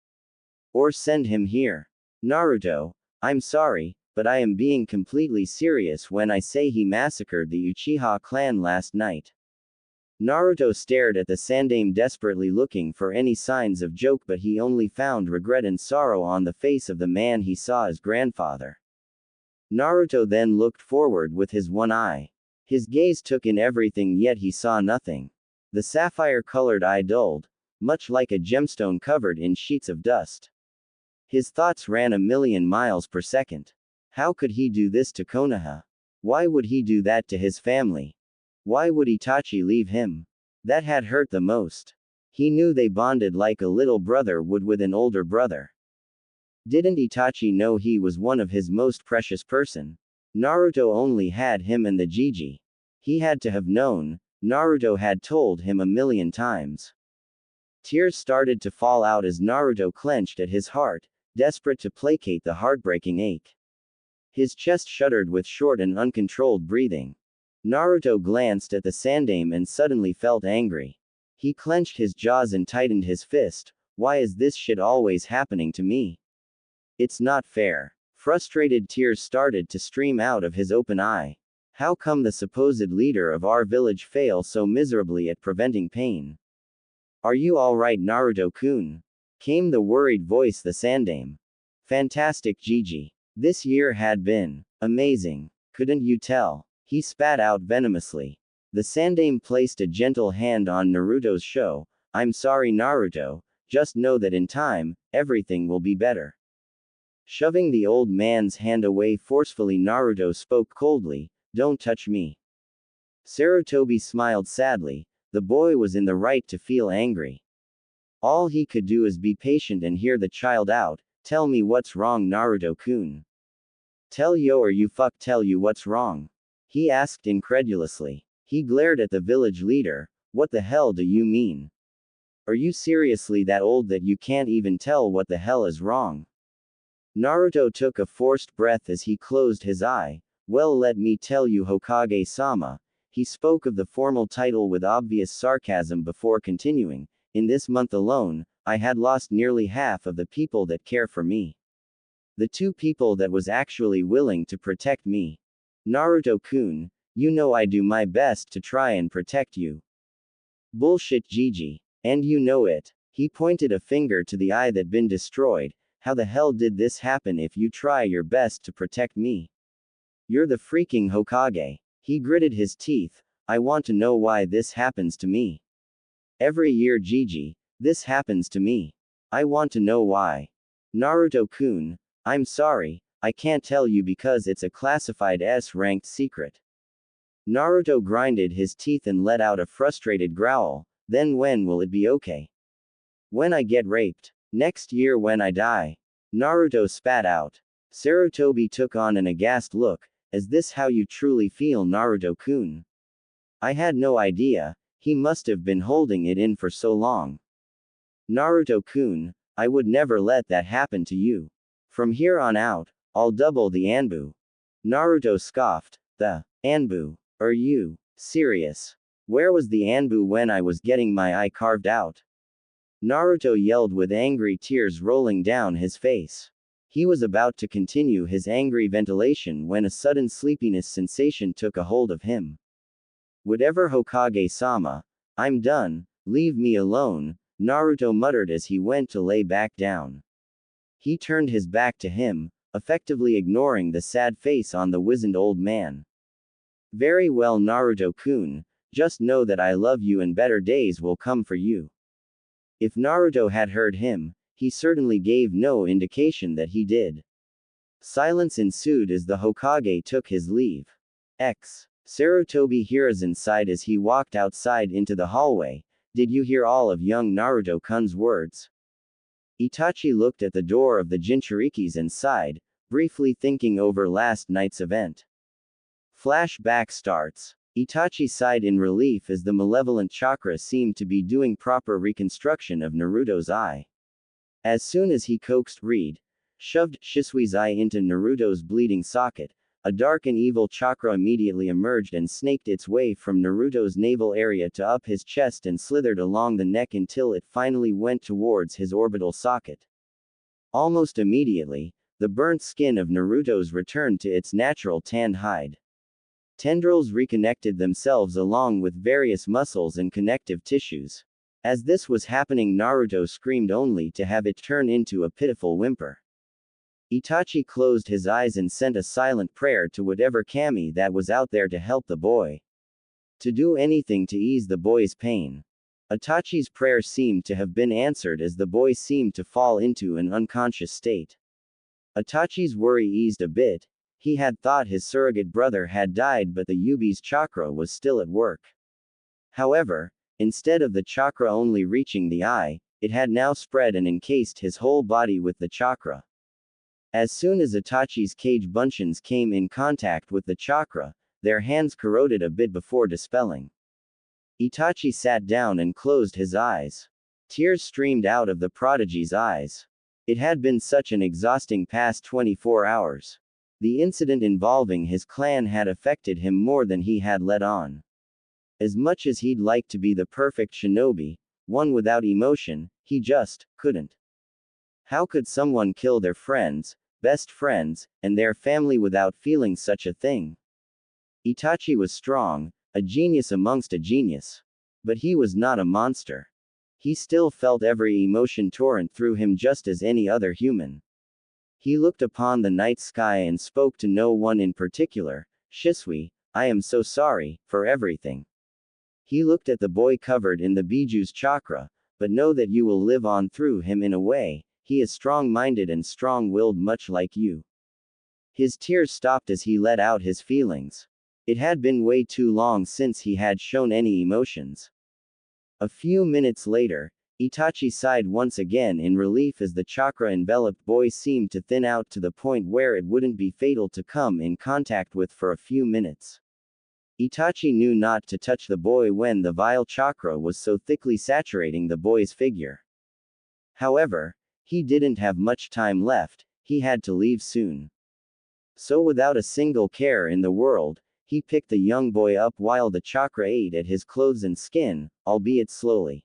Or send him here. Naruto, I'm sorry, but I am being completely serious when I say he massacred the Uchiha clan last night. Naruto stared at the sandaime desperately looking for any signs of joke, but he only found regret and sorrow on the face of the man he saw as grandfather. Naruto then looked forward with his one eye. His gaze took in everything, yet he saw nothing. The sapphire-colored eye dulled, much like a gemstone covered in sheets of dust. His thoughts ran 1,000,000 miles per second. How could he do this to Konoha? Why would he do that to his family? Why would Itachi leave him? That had hurt the most. He knew they bonded like a little brother would with an older brother. Didn't Itachi know he was one of his most precious person? Naruto only had him and the Gigi. He had to have known. Naruto had told him 1,000,000 times. Tears started to fall out as Naruto clenched at his heart, desperate to placate the heartbreaking ache. His chest shuddered with short and uncontrolled breathing. Naruto glanced at the sandaime and suddenly felt angry. He clenched his jaws and tightened his fist. Why is this shit always happening to me? It's not fair. Frustrated tears started to stream out of his open eye. How come the supposed leader of our village fail so miserably at preventing pain? Are you alright, Naruto-kun? Came the worried voice the sandaime. Fantastic, Gigi. This year had been amazing. Couldn't you tell? He spat out venomously. The sandaime placed a gentle hand on Naruto's shoulder. I'm sorry, Naruto. Just know that in time, everything will be better. Shoving the old man's hand away forcefully, Naruto spoke coldly, don't touch me. Sarutobi smiled sadly. The boy was in the right to feel angry. All he could do is be patient and hear the child out. Tell me what's wrong, Naruto-kun. Tell you what's wrong. He asked incredulously. He glared at the village leader. What the hell do you mean? Are you seriously that old that you can't even tell what the hell is wrong? Naruto took a forced breath as he closed his eye. Well, let me tell you, Hokage-sama. He spoke of the formal title with obvious sarcasm before continuing. In this month alone, I had lost nearly half of the people that care for me. The 2 people that was actually willing to protect me. Naruto-kun, you know I do my best to try and protect you. Bullshit, Gigi. And you know it. He pointed a finger to the eye that been destroyed. How the hell did this happen if you try your best to protect me? You're the freaking Hokage. He gritted his teeth. I want to know why this happens to me. Every year, Gigi, this happens to me. I want to know why. Naruto-kun, I'm sorry, I can't tell you because it's a classified S-ranked secret. Naruto grinded his teeth and let out a frustrated growl. Then when will it be okay? When I get raped. Next year when I die. Naruto spat out. Sarutobi took on an aghast look. Is this how you truly feel, Naruto-kun? I had no idea. He must have been holding it in for so long. Naruto-kun, I would never let that happen to you. From here on out, I'll double the Anbu. Naruto scoffed. The Anbu? Are you serious? Where was the Anbu when I was getting my eye carved out? Naruto yelled with angry tears rolling down his face. He was about to continue his angry ventilation when a sudden sleepiness sensation took a hold of him. Whatever, Hokage-sama. I'm done. Leave me alone, Naruto muttered as he went to lay back down. He turned his back to him, effectively ignoring the sad face on the wizened old man. Very well, Naruto-kun. Just know that I love you and better days will come for you. If Naruto had heard him, he certainly gave no indication that he did. Silence ensued as the Hokage took his leave. Sarutobi Hiruzen sighed as he walked outside into the hallway. Did you hear all of young Naruto-kun's words? Itachi looked at the door of the Jinchurikis and sighed, briefly thinking over last night's event. Flashback starts. Itachi sighed in relief as the malevolent chakra seemed to be doing proper reconstruction of Naruto's eye. As soon as he coaxed Reed, shoved Shisui's eye into Naruto's bleeding socket. A dark and evil chakra immediately emerged and snaked its way from Naruto's navel area to up his chest and slithered along the neck until it finally went towards his orbital socket. Almost immediately, the burnt skin of Naruto's returned to its natural tanned hide. Tendrils reconnected themselves along with various muscles and connective tissues. As this was happening, Naruto screamed only to have it turn into a pitiful whimper. Itachi closed his eyes and sent a silent prayer to whatever kami that was out there to help the boy. To do anything to ease the boy's pain. Itachi's prayer seemed to have been answered as the boy seemed to fall into an unconscious state. Itachi's worry eased a bit. He had thought his surrogate brother had died, but the Yubi's chakra was still at work. However, instead of the chakra only reaching the eye, it had now spread and encased his whole body with the chakra. As soon as Itachi's cage buncheons came in contact with the chakra, their hands corroded a bit before dispelling. Itachi sat down and closed his eyes. Tears streamed out of the prodigy's eyes. It had been such an exhausting past 24 hours. The incident involving his clan had affected him more than he had let on. As much as he'd like to be the perfect shinobi, one without emotion, he just couldn't. How could someone kill their friends, best friends, and their family without feeling such a thing? Itachi was strong, a genius amongst a genius. But he was not a monster. He still felt every emotion torrent through him just as any other human. He looked upon the night sky and spoke to no one in particular. Shisui, I am so sorry for everything. He looked at the boy covered in the Biju's chakra, but know that you will live on through him in a way. He is strong-minded and strong-willed much like you. His tears stopped as he let out his feelings. It had been way too long since he had shown any emotions. A few minutes later, Itachi sighed once again in relief as the chakra-enveloped boy seemed to thin out to the point where it wouldn't be fatal to come in contact with for a few minutes. Itachi knew not to touch the boy when the vile chakra was so thickly saturating the boy's figure. However, he didn't have much time left, he had to leave soon. So without a single care in the world, he picked the young boy up while the chakra ate at his clothes and skin, albeit slowly.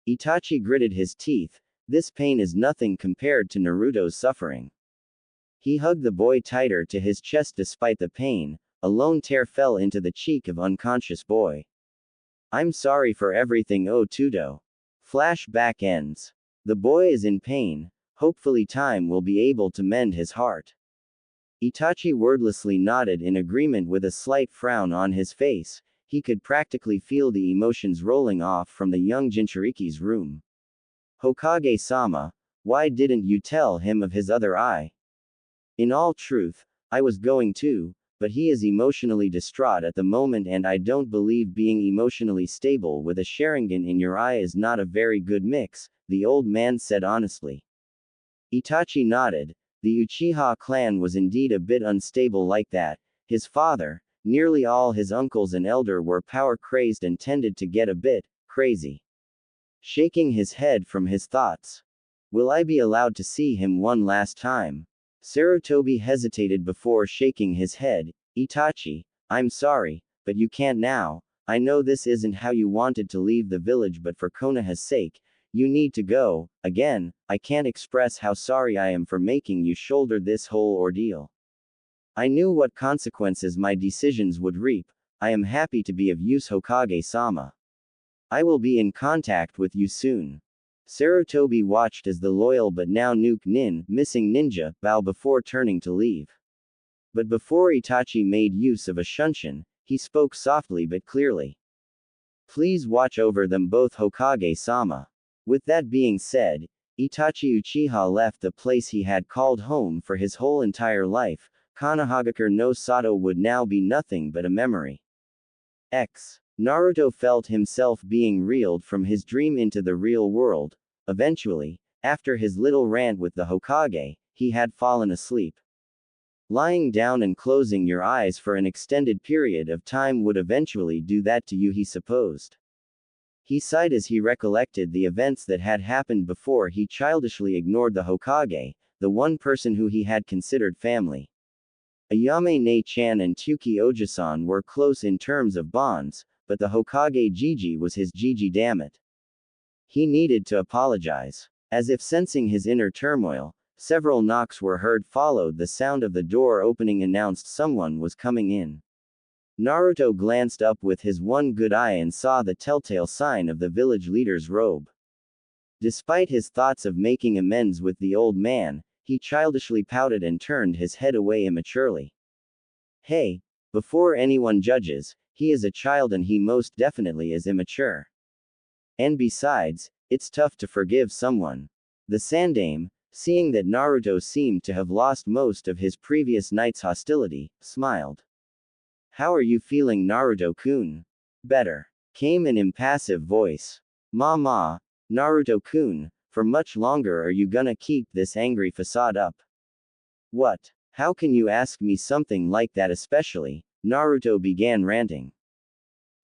Itachi gritted his teeth. This pain is nothing compared to Naruto's suffering. He hugged the boy tighter to his chest despite the pain. A lone tear fell into the cheek of unconscious boy. I'm sorry for everything, oh Tudo. Flashback ends. The boy is in pain. Hopefully time will be able to mend his heart. Itachi wordlessly nodded in agreement with a slight frown on his face. He could practically feel the emotions rolling off from the young Jinchuriki's room. Hokage-sama, why didn't you tell him of his other eye? In all truth, I was going to, but he is emotionally distraught at the moment and I don't believe being emotionally stable with a Sharingan in your eye is not a very good mix, the old man said honestly. Itachi nodded. The Uchiha clan was indeed a bit unstable like that. His father, nearly all his uncles and elder were power-crazed and tended to get a bit crazy. Shaking his head from his thoughts. Will I be allowed to see him one last time? Sarutobi hesitated before shaking his head. Itachi, I'm sorry, but you can't now. I know this isn't how you wanted to leave the village, but for Konoha's sake, you need to go. Again, I can't express how sorry I am for making you shoulder this whole ordeal. I knew what consequences my decisions would reap. I am happy to be of use, Hokage-sama. I will be in contact with you soon. Sarutobi watched as the loyal but now missing ninja, bow before turning to leave. But before Itachi made use of a shunshin, he spoke softly but clearly. Please watch over them both, Hokage-sama. With that being said, Itachi Uchiha left the place he had called home for his whole entire life. Konohagakure no Sato would now be nothing but a memory. Naruto felt himself being reeled from his dream into the real world. Eventually, after his little rant with the Hokage, he had fallen asleep. Lying down and closing your eyes for an extended period of time would eventually do that to you, he supposed. He sighed as he recollected the events that had happened before he childishly ignored the Hokage. the one person who he had considered family. Ayame Ne-chan and Tuki Ojisan were close in terms of bonds, but the Hokage Jiji was his Jiji, damn it. He needed to apologize. As if sensing his inner turmoil, several knocks were heard, followed the sound of the door opening announced someone was coming in. Naruto glanced up with his one good eye and saw the telltale sign of the village leader's robe. Despite his thoughts of making amends with the old man, he childishly pouted and turned his head away immaturely. Hey, before anyone judges, he is a child and he most definitely is immature. And besides, it's tough to forgive someone. The Sandaime, seeing that Naruto seemed to have lost most of his previous night's hostility, smiled. How are you feeling, Naruto-kun? Better, came an impassive voice. Ma, Naruto-kun, for much longer are you gonna keep this angry facade up? What? How can you ask me something like that, especially? Naruto began ranting.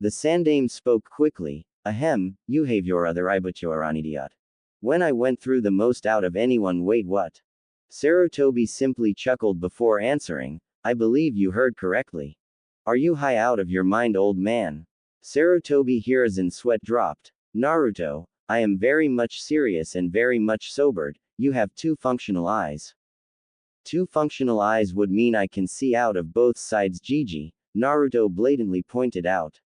The Sandaime spoke quickly. Ahem, you have your other eye, but you're an idiot. When I went through the most out of anyone. Wait, what? Sarutobi simply chuckled before answering. I believe you heard correctly. Are you high out of your mind, old man? Sarutobi Hiruzen sweat dropped. Naruto, I am very much serious and very much sobered. You have 2 functional eyes. 2 functional eyes would mean I can see out of both sides, Jiji, Naruto blatantly pointed out.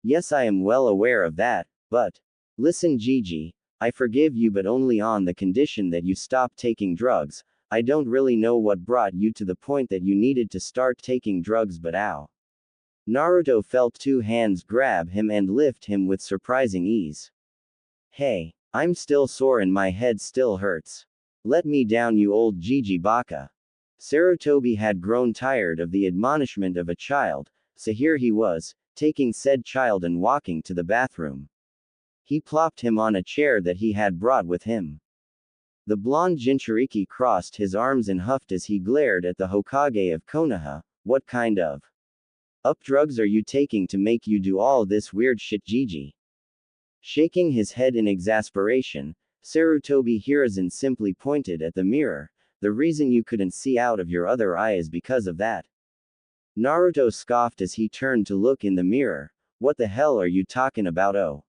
Yes, I am well aware of that, but. Listen, Jiji, I forgive you, but only on the condition that you stop taking drugs. I don't really know what brought you to the point that you needed to start taking drugs, but ow. Naruto felt 2 hands grab him and lift him with surprising ease. Hey, I'm still sore and my head still hurts. Let me down, you old Jiji baka. Sarutobi had grown tired of the admonishment of a child, so here he was, taking said child and walking to the bathroom. He plopped him on a chair that he had brought with him. The blonde Jinchuriki crossed his arms and huffed as he glared at the Hokage of Konoha. What kind of up drugs are you taking to make you do all this weird shit, Jiji? Shaking his head in exasperation, Sarutobi Hiruzen simply pointed at the mirror. The reason you couldn't see out of your other eye is because of that. Naruto scoffed as he turned to look in the mirror. What the hell are you talking about? Oh.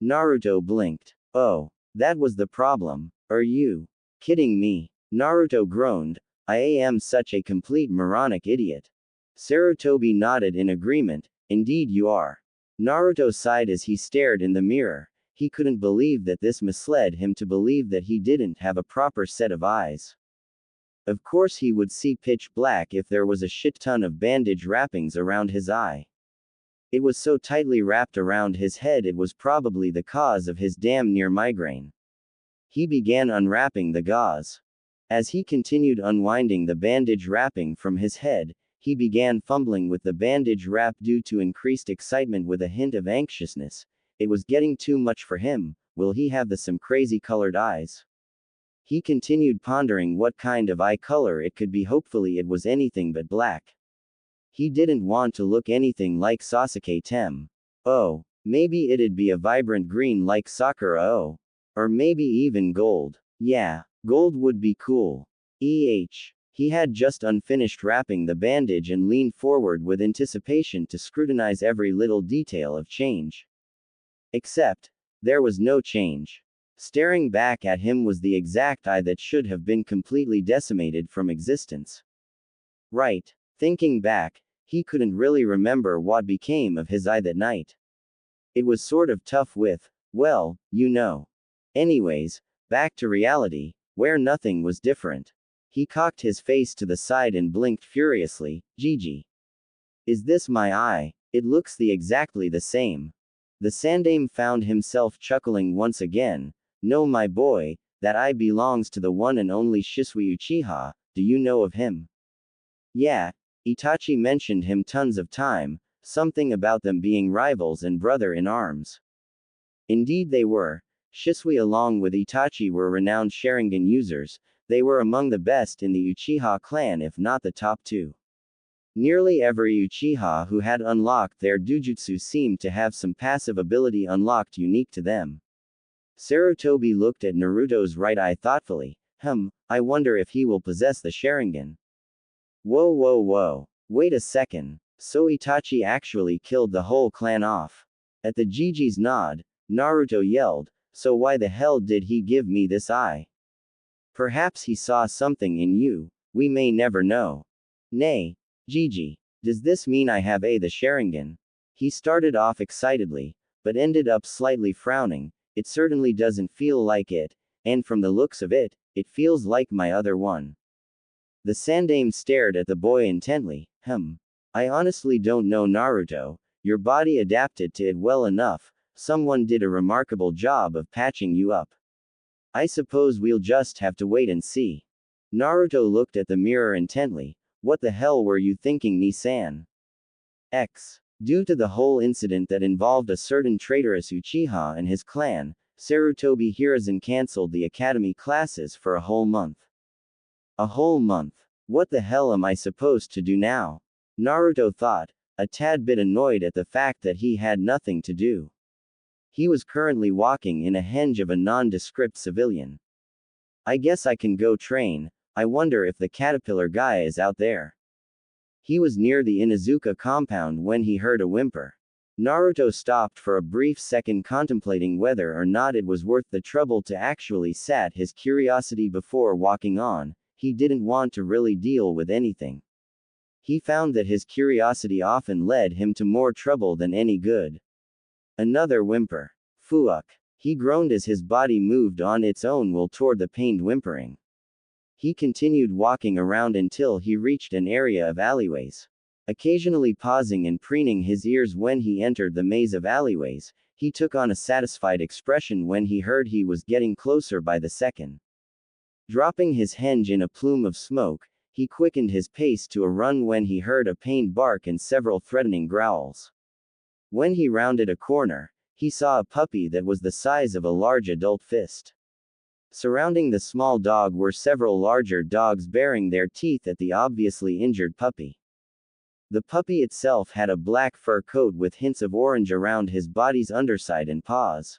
Naruto blinked. Oh, that was the problem. Are you kidding me? Naruto groaned. I am such a complete moronic idiot. Sarutobi nodded in agreement. Indeed you are. Naruto sighed as he stared in the mirror. He couldn't believe that this misled him to believe that he didn't have a proper set of eyes. Of course he would see pitch black if there was a shit ton of bandage wrappings around his eye. It was so tightly wrapped around his head it was probably the cause of his damn near migraine. He began unwrapping the gauze. As he continued unwinding the bandage wrapping from his head, he began fumbling with the bandage wrap due to increased excitement with a hint of anxiousness. It was getting too much for him. Will he have some crazy colored eyes? He continued pondering what kind of eye color it could be. Hopefully it was anything but black. He didn't want to look anything like Sasuke Tem. Oh, maybe it'd be a vibrant green like Sakura. Oh. Or maybe even gold. Yeah, gold would be cool. He had just unfinished wrapping the bandage and leaned forward with anticipation to scrutinize every little detail of change. Except, there was no change. Staring back at him was the exact eye that should have been completely decimated from existence. Right. Thinking back, he couldn't really remember what became of his eye that night. It was sort of tough with, well, you know. Anyways, back to reality, where nothing was different. He cocked his face to the side and blinked furiously. Jiji. Is this my eye? It looks exactly the same. The Sandaime found himself chuckling once again. No, my boy, that eye belongs to the one and only Shisui Uchiha. Do you know of him? Yeah, Itachi mentioned him tons of time, something about them being rivals and brother in arms. Indeed they were. Shisui along with Itachi were renowned Sharingan users. They were among the best in the Uchiha clan, if not the top 2. Nearly every Uchiha who had unlocked their Dujutsu seemed to have some passive ability unlocked unique to them. Sarutobi looked at Naruto's right eye thoughtfully. I wonder if he will possess the Sharingan. Whoa whoa whoa. Wait a second. So Itachi actually killed the whole clan off. At the Gigi's nod, Naruto yelled, so why the hell did he give me this eye? Perhaps he saw something in you, we may never know. Nay, Gigi. Does this mean I have the Sharingan? He started off excitedly, but ended up slightly frowning. It certainly doesn't feel like it, and from the looks of it, it feels like my other one. The Sandaime stared at the boy intently. I honestly don't know, Naruto. Your body adapted to it well enough. Someone did a remarkable job of patching you up. I suppose we'll just have to wait and see. Naruto looked at the mirror intently. What the hell were you thinking, Ni-san? Due to the whole incident that involved a certain traitorous Uchiha and his clan, Sarutobi Hiruzen cancelled the academy classes for a whole month. A whole month. What the hell am I supposed to do now? Naruto thought, a tad bit annoyed at the fact that he had nothing to do. He was currently walking in a henge of a nondescript civilian. I guess I can go train. I wonder if the caterpillar guy is out there. He was near the Inuzuka compound when he heard a whimper. Naruto stopped for a brief second, contemplating whether or not it was worth the trouble to actually sat his curiosity before walking on. He didn't want to really deal with anything. He found that his curiosity often led him to more trouble than any good. Another whimper. Fuck. He groaned as his body moved on its own will toward the pained whimpering. He continued walking around until he reached an area of alleyways. Occasionally pausing and preening his ears when he entered the maze of alleyways, he took on a satisfied expression when he heard he was getting closer by the second. Dropping his henge in a plume of smoke, he quickened his pace to a run when he heard a pained bark and several threatening growls. When he rounded a corner, he saw a puppy that was the size of a large adult fist. Surrounding the small dog were several larger dogs baring their teeth at the obviously injured puppy. The puppy itself had a black fur coat with hints of orange around his body's underside and paws.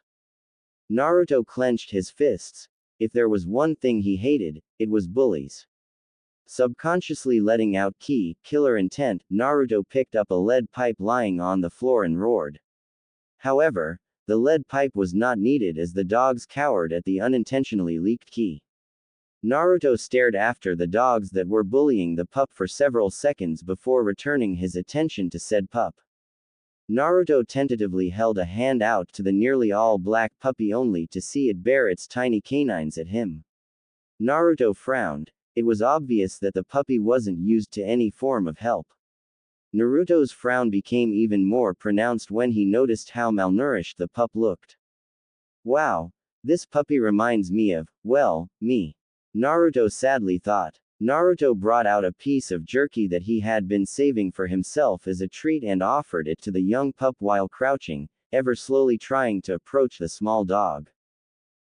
Naruto clenched his fists. If there was one thing he hated, it was bullies. Subconsciously letting out killer intent, Naruto picked up a lead pipe lying on the floor and roared. However, the lead pipe was not needed as the dogs cowered at the unintentionally leaked ki. Naruto stared after the dogs that were bullying the pup for several seconds before returning his attention to said pup. Naruto tentatively held a hand out to the nearly all-black puppy only to see it bare its tiny canines at him. Naruto frowned. It was obvious that the puppy wasn't used to any form of help. Naruto's frown became even more pronounced when he noticed how malnourished the pup looked. Wow, this puppy reminds me of, well, me. Naruto sadly thought. Naruto brought out a piece of jerky that he had been saving for himself as a treat and offered it to the young pup while crouching, ever slowly trying to approach the small dog.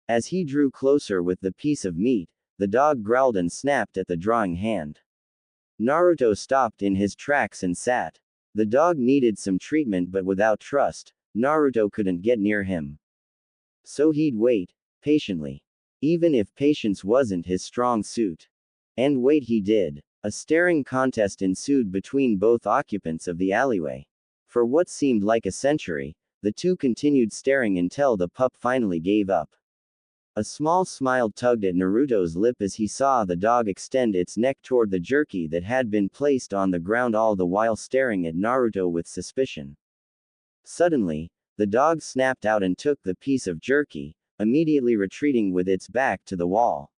As he drew closer with the piece of meat, the dog growled and snapped at the drawing hand. Naruto stopped in his tracks and sat. The dog needed some treatment, but without trust, Naruto couldn't get near him. So he'd wait, patiently. Even if patience wasn't his strong suit. And wait he did. A staring contest ensued between both occupants of the alleyway. For what seemed like a century, the two continued staring until the pup finally gave up. A small smile tugged at Naruto's lip as he saw the dog extend its neck toward the jerky that had been placed on the ground, all the while staring at Naruto with suspicion. Suddenly, the dog snapped out and took the piece of jerky, immediately retreating with its back to the wall.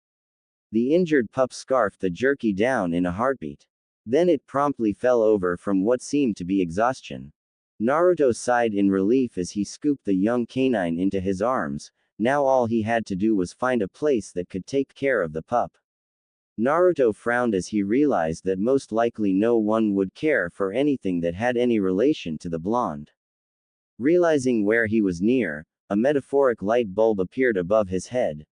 The injured pup scarfed the jerky down in a heartbeat. Then it promptly fell over from what seemed to be exhaustion. Naruto sighed in relief as he scooped the young canine into his arms. Now all he had to do was find a place that could take care of the pup. Naruto frowned as he realized that most likely no one would care for anything that had any relation to the blonde. Realizing where he was near, a metaphoric light bulb appeared above his head.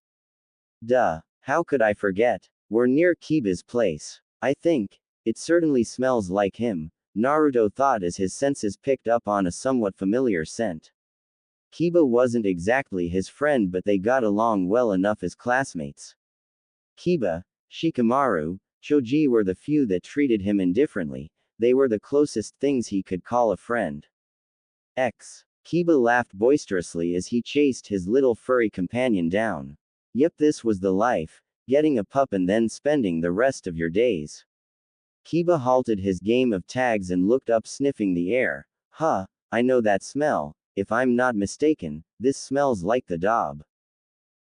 Duh, how could I forget? We're near Kiba's place. I think. It certainly smells like him, Naruto thought as his senses picked up on a somewhat familiar scent. Kiba wasn't exactly his friend, but they got along well enough as classmates. Kiba, Shikamaru, Choji were the few that treated him indifferently, they were the closest things he could call a friend. Kiba laughed boisterously as he chased his little furry companion down. Yep, this was the life, getting a pup and then spending the rest of your days. Kiba halted his game of tags and looked up, sniffing the air. Huh, I know that smell, if I'm not mistaken, this smells like the dog.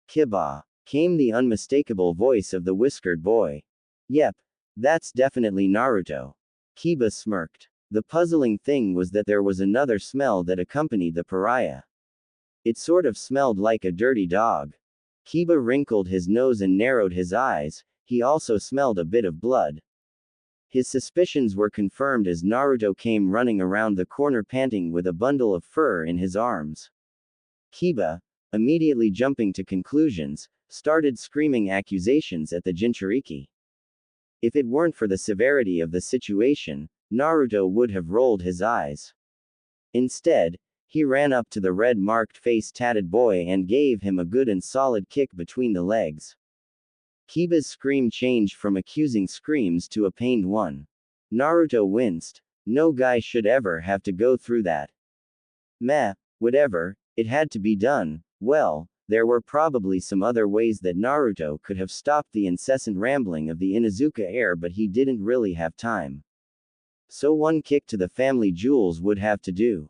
Kiba, came the unmistakable voice of the whiskered boy. Yep, that's definitely Naruto. Kiba smirked. The puzzling thing was that there was another smell that accompanied the pariah. It sort of smelled like a dirty dog. Kiba wrinkled his nose and narrowed his eyes, he also smelled a bit of blood. His suspicions were confirmed as Naruto came running around the corner panting with a bundle of fur in his arms. Kiba, immediately jumping to conclusions, started screaming accusations at the Jinchuriki. If it weren't for the severity of the situation, Naruto would have rolled his eyes. Instead, he ran up to the red-marked face-tatted boy and gave him a good and solid kick between the legs. Kiba's scream changed from accusing screams to a pained one. Naruto winced. No guy should ever have to go through that. Meh, whatever, it had to be done. Well, there were probably some other ways that Naruto could have stopped the incessant rambling of the Inuzuka heir, but he didn't really have time. So one kick to the family jewels would have to do.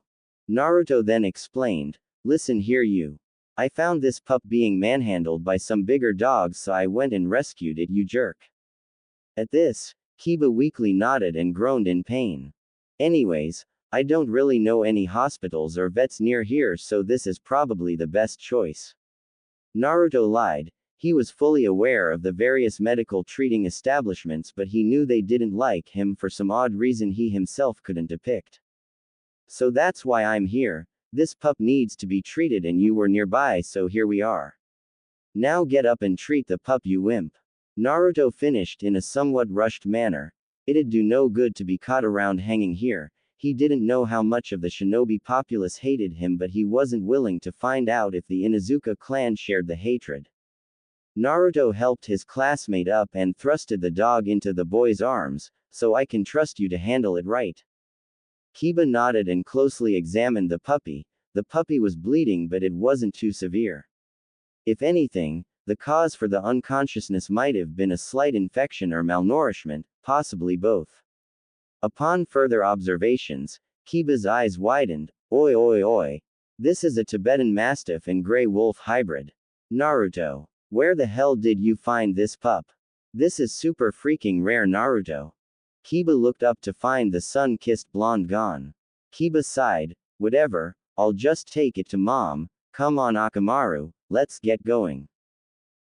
Naruto then explained, listen here you. I found this pup being manhandled by some bigger dogs, so I went and rescued it, you jerk. At this, Kiba weakly nodded and groaned in pain. Anyways, I don't really know any hospitals or vets near here, so this is probably the best choice. Naruto lied. He was fully aware of the various medical treating establishments, but he knew they didn't like him for some odd reason he himself couldn't depict. So that's why I'm here. This pup needs to be treated and you were nearby, so here we are. Now get up and treat the pup, you wimp. Naruto finished in a somewhat rushed manner. It'd do no good to be caught around hanging here. He didn't know how much of the shinobi populace hated him, but he wasn't willing to find out if the Inuzuka clan shared the hatred. Naruto helped his classmate up and thrusted the dog into the boy's arms, so I can trust you to handle it right. Kiba nodded and closely examined the puppy. The puppy was bleeding, but it wasn't too severe. If anything, the cause for the unconsciousness might have been a slight infection or malnourishment, possibly both. Upon further observations, Kiba's eyes widened. Oi oi oi. This is a Tibetan Mastiff and Grey Wolf hybrid. Naruto. Where the hell did you find this pup? This is super freaking rare, Naruto. Kiba looked up to find the sun-kissed blonde gone. Kiba sighed. Whatever, I'll just take it to mom. Come on Akamaru, let's get going.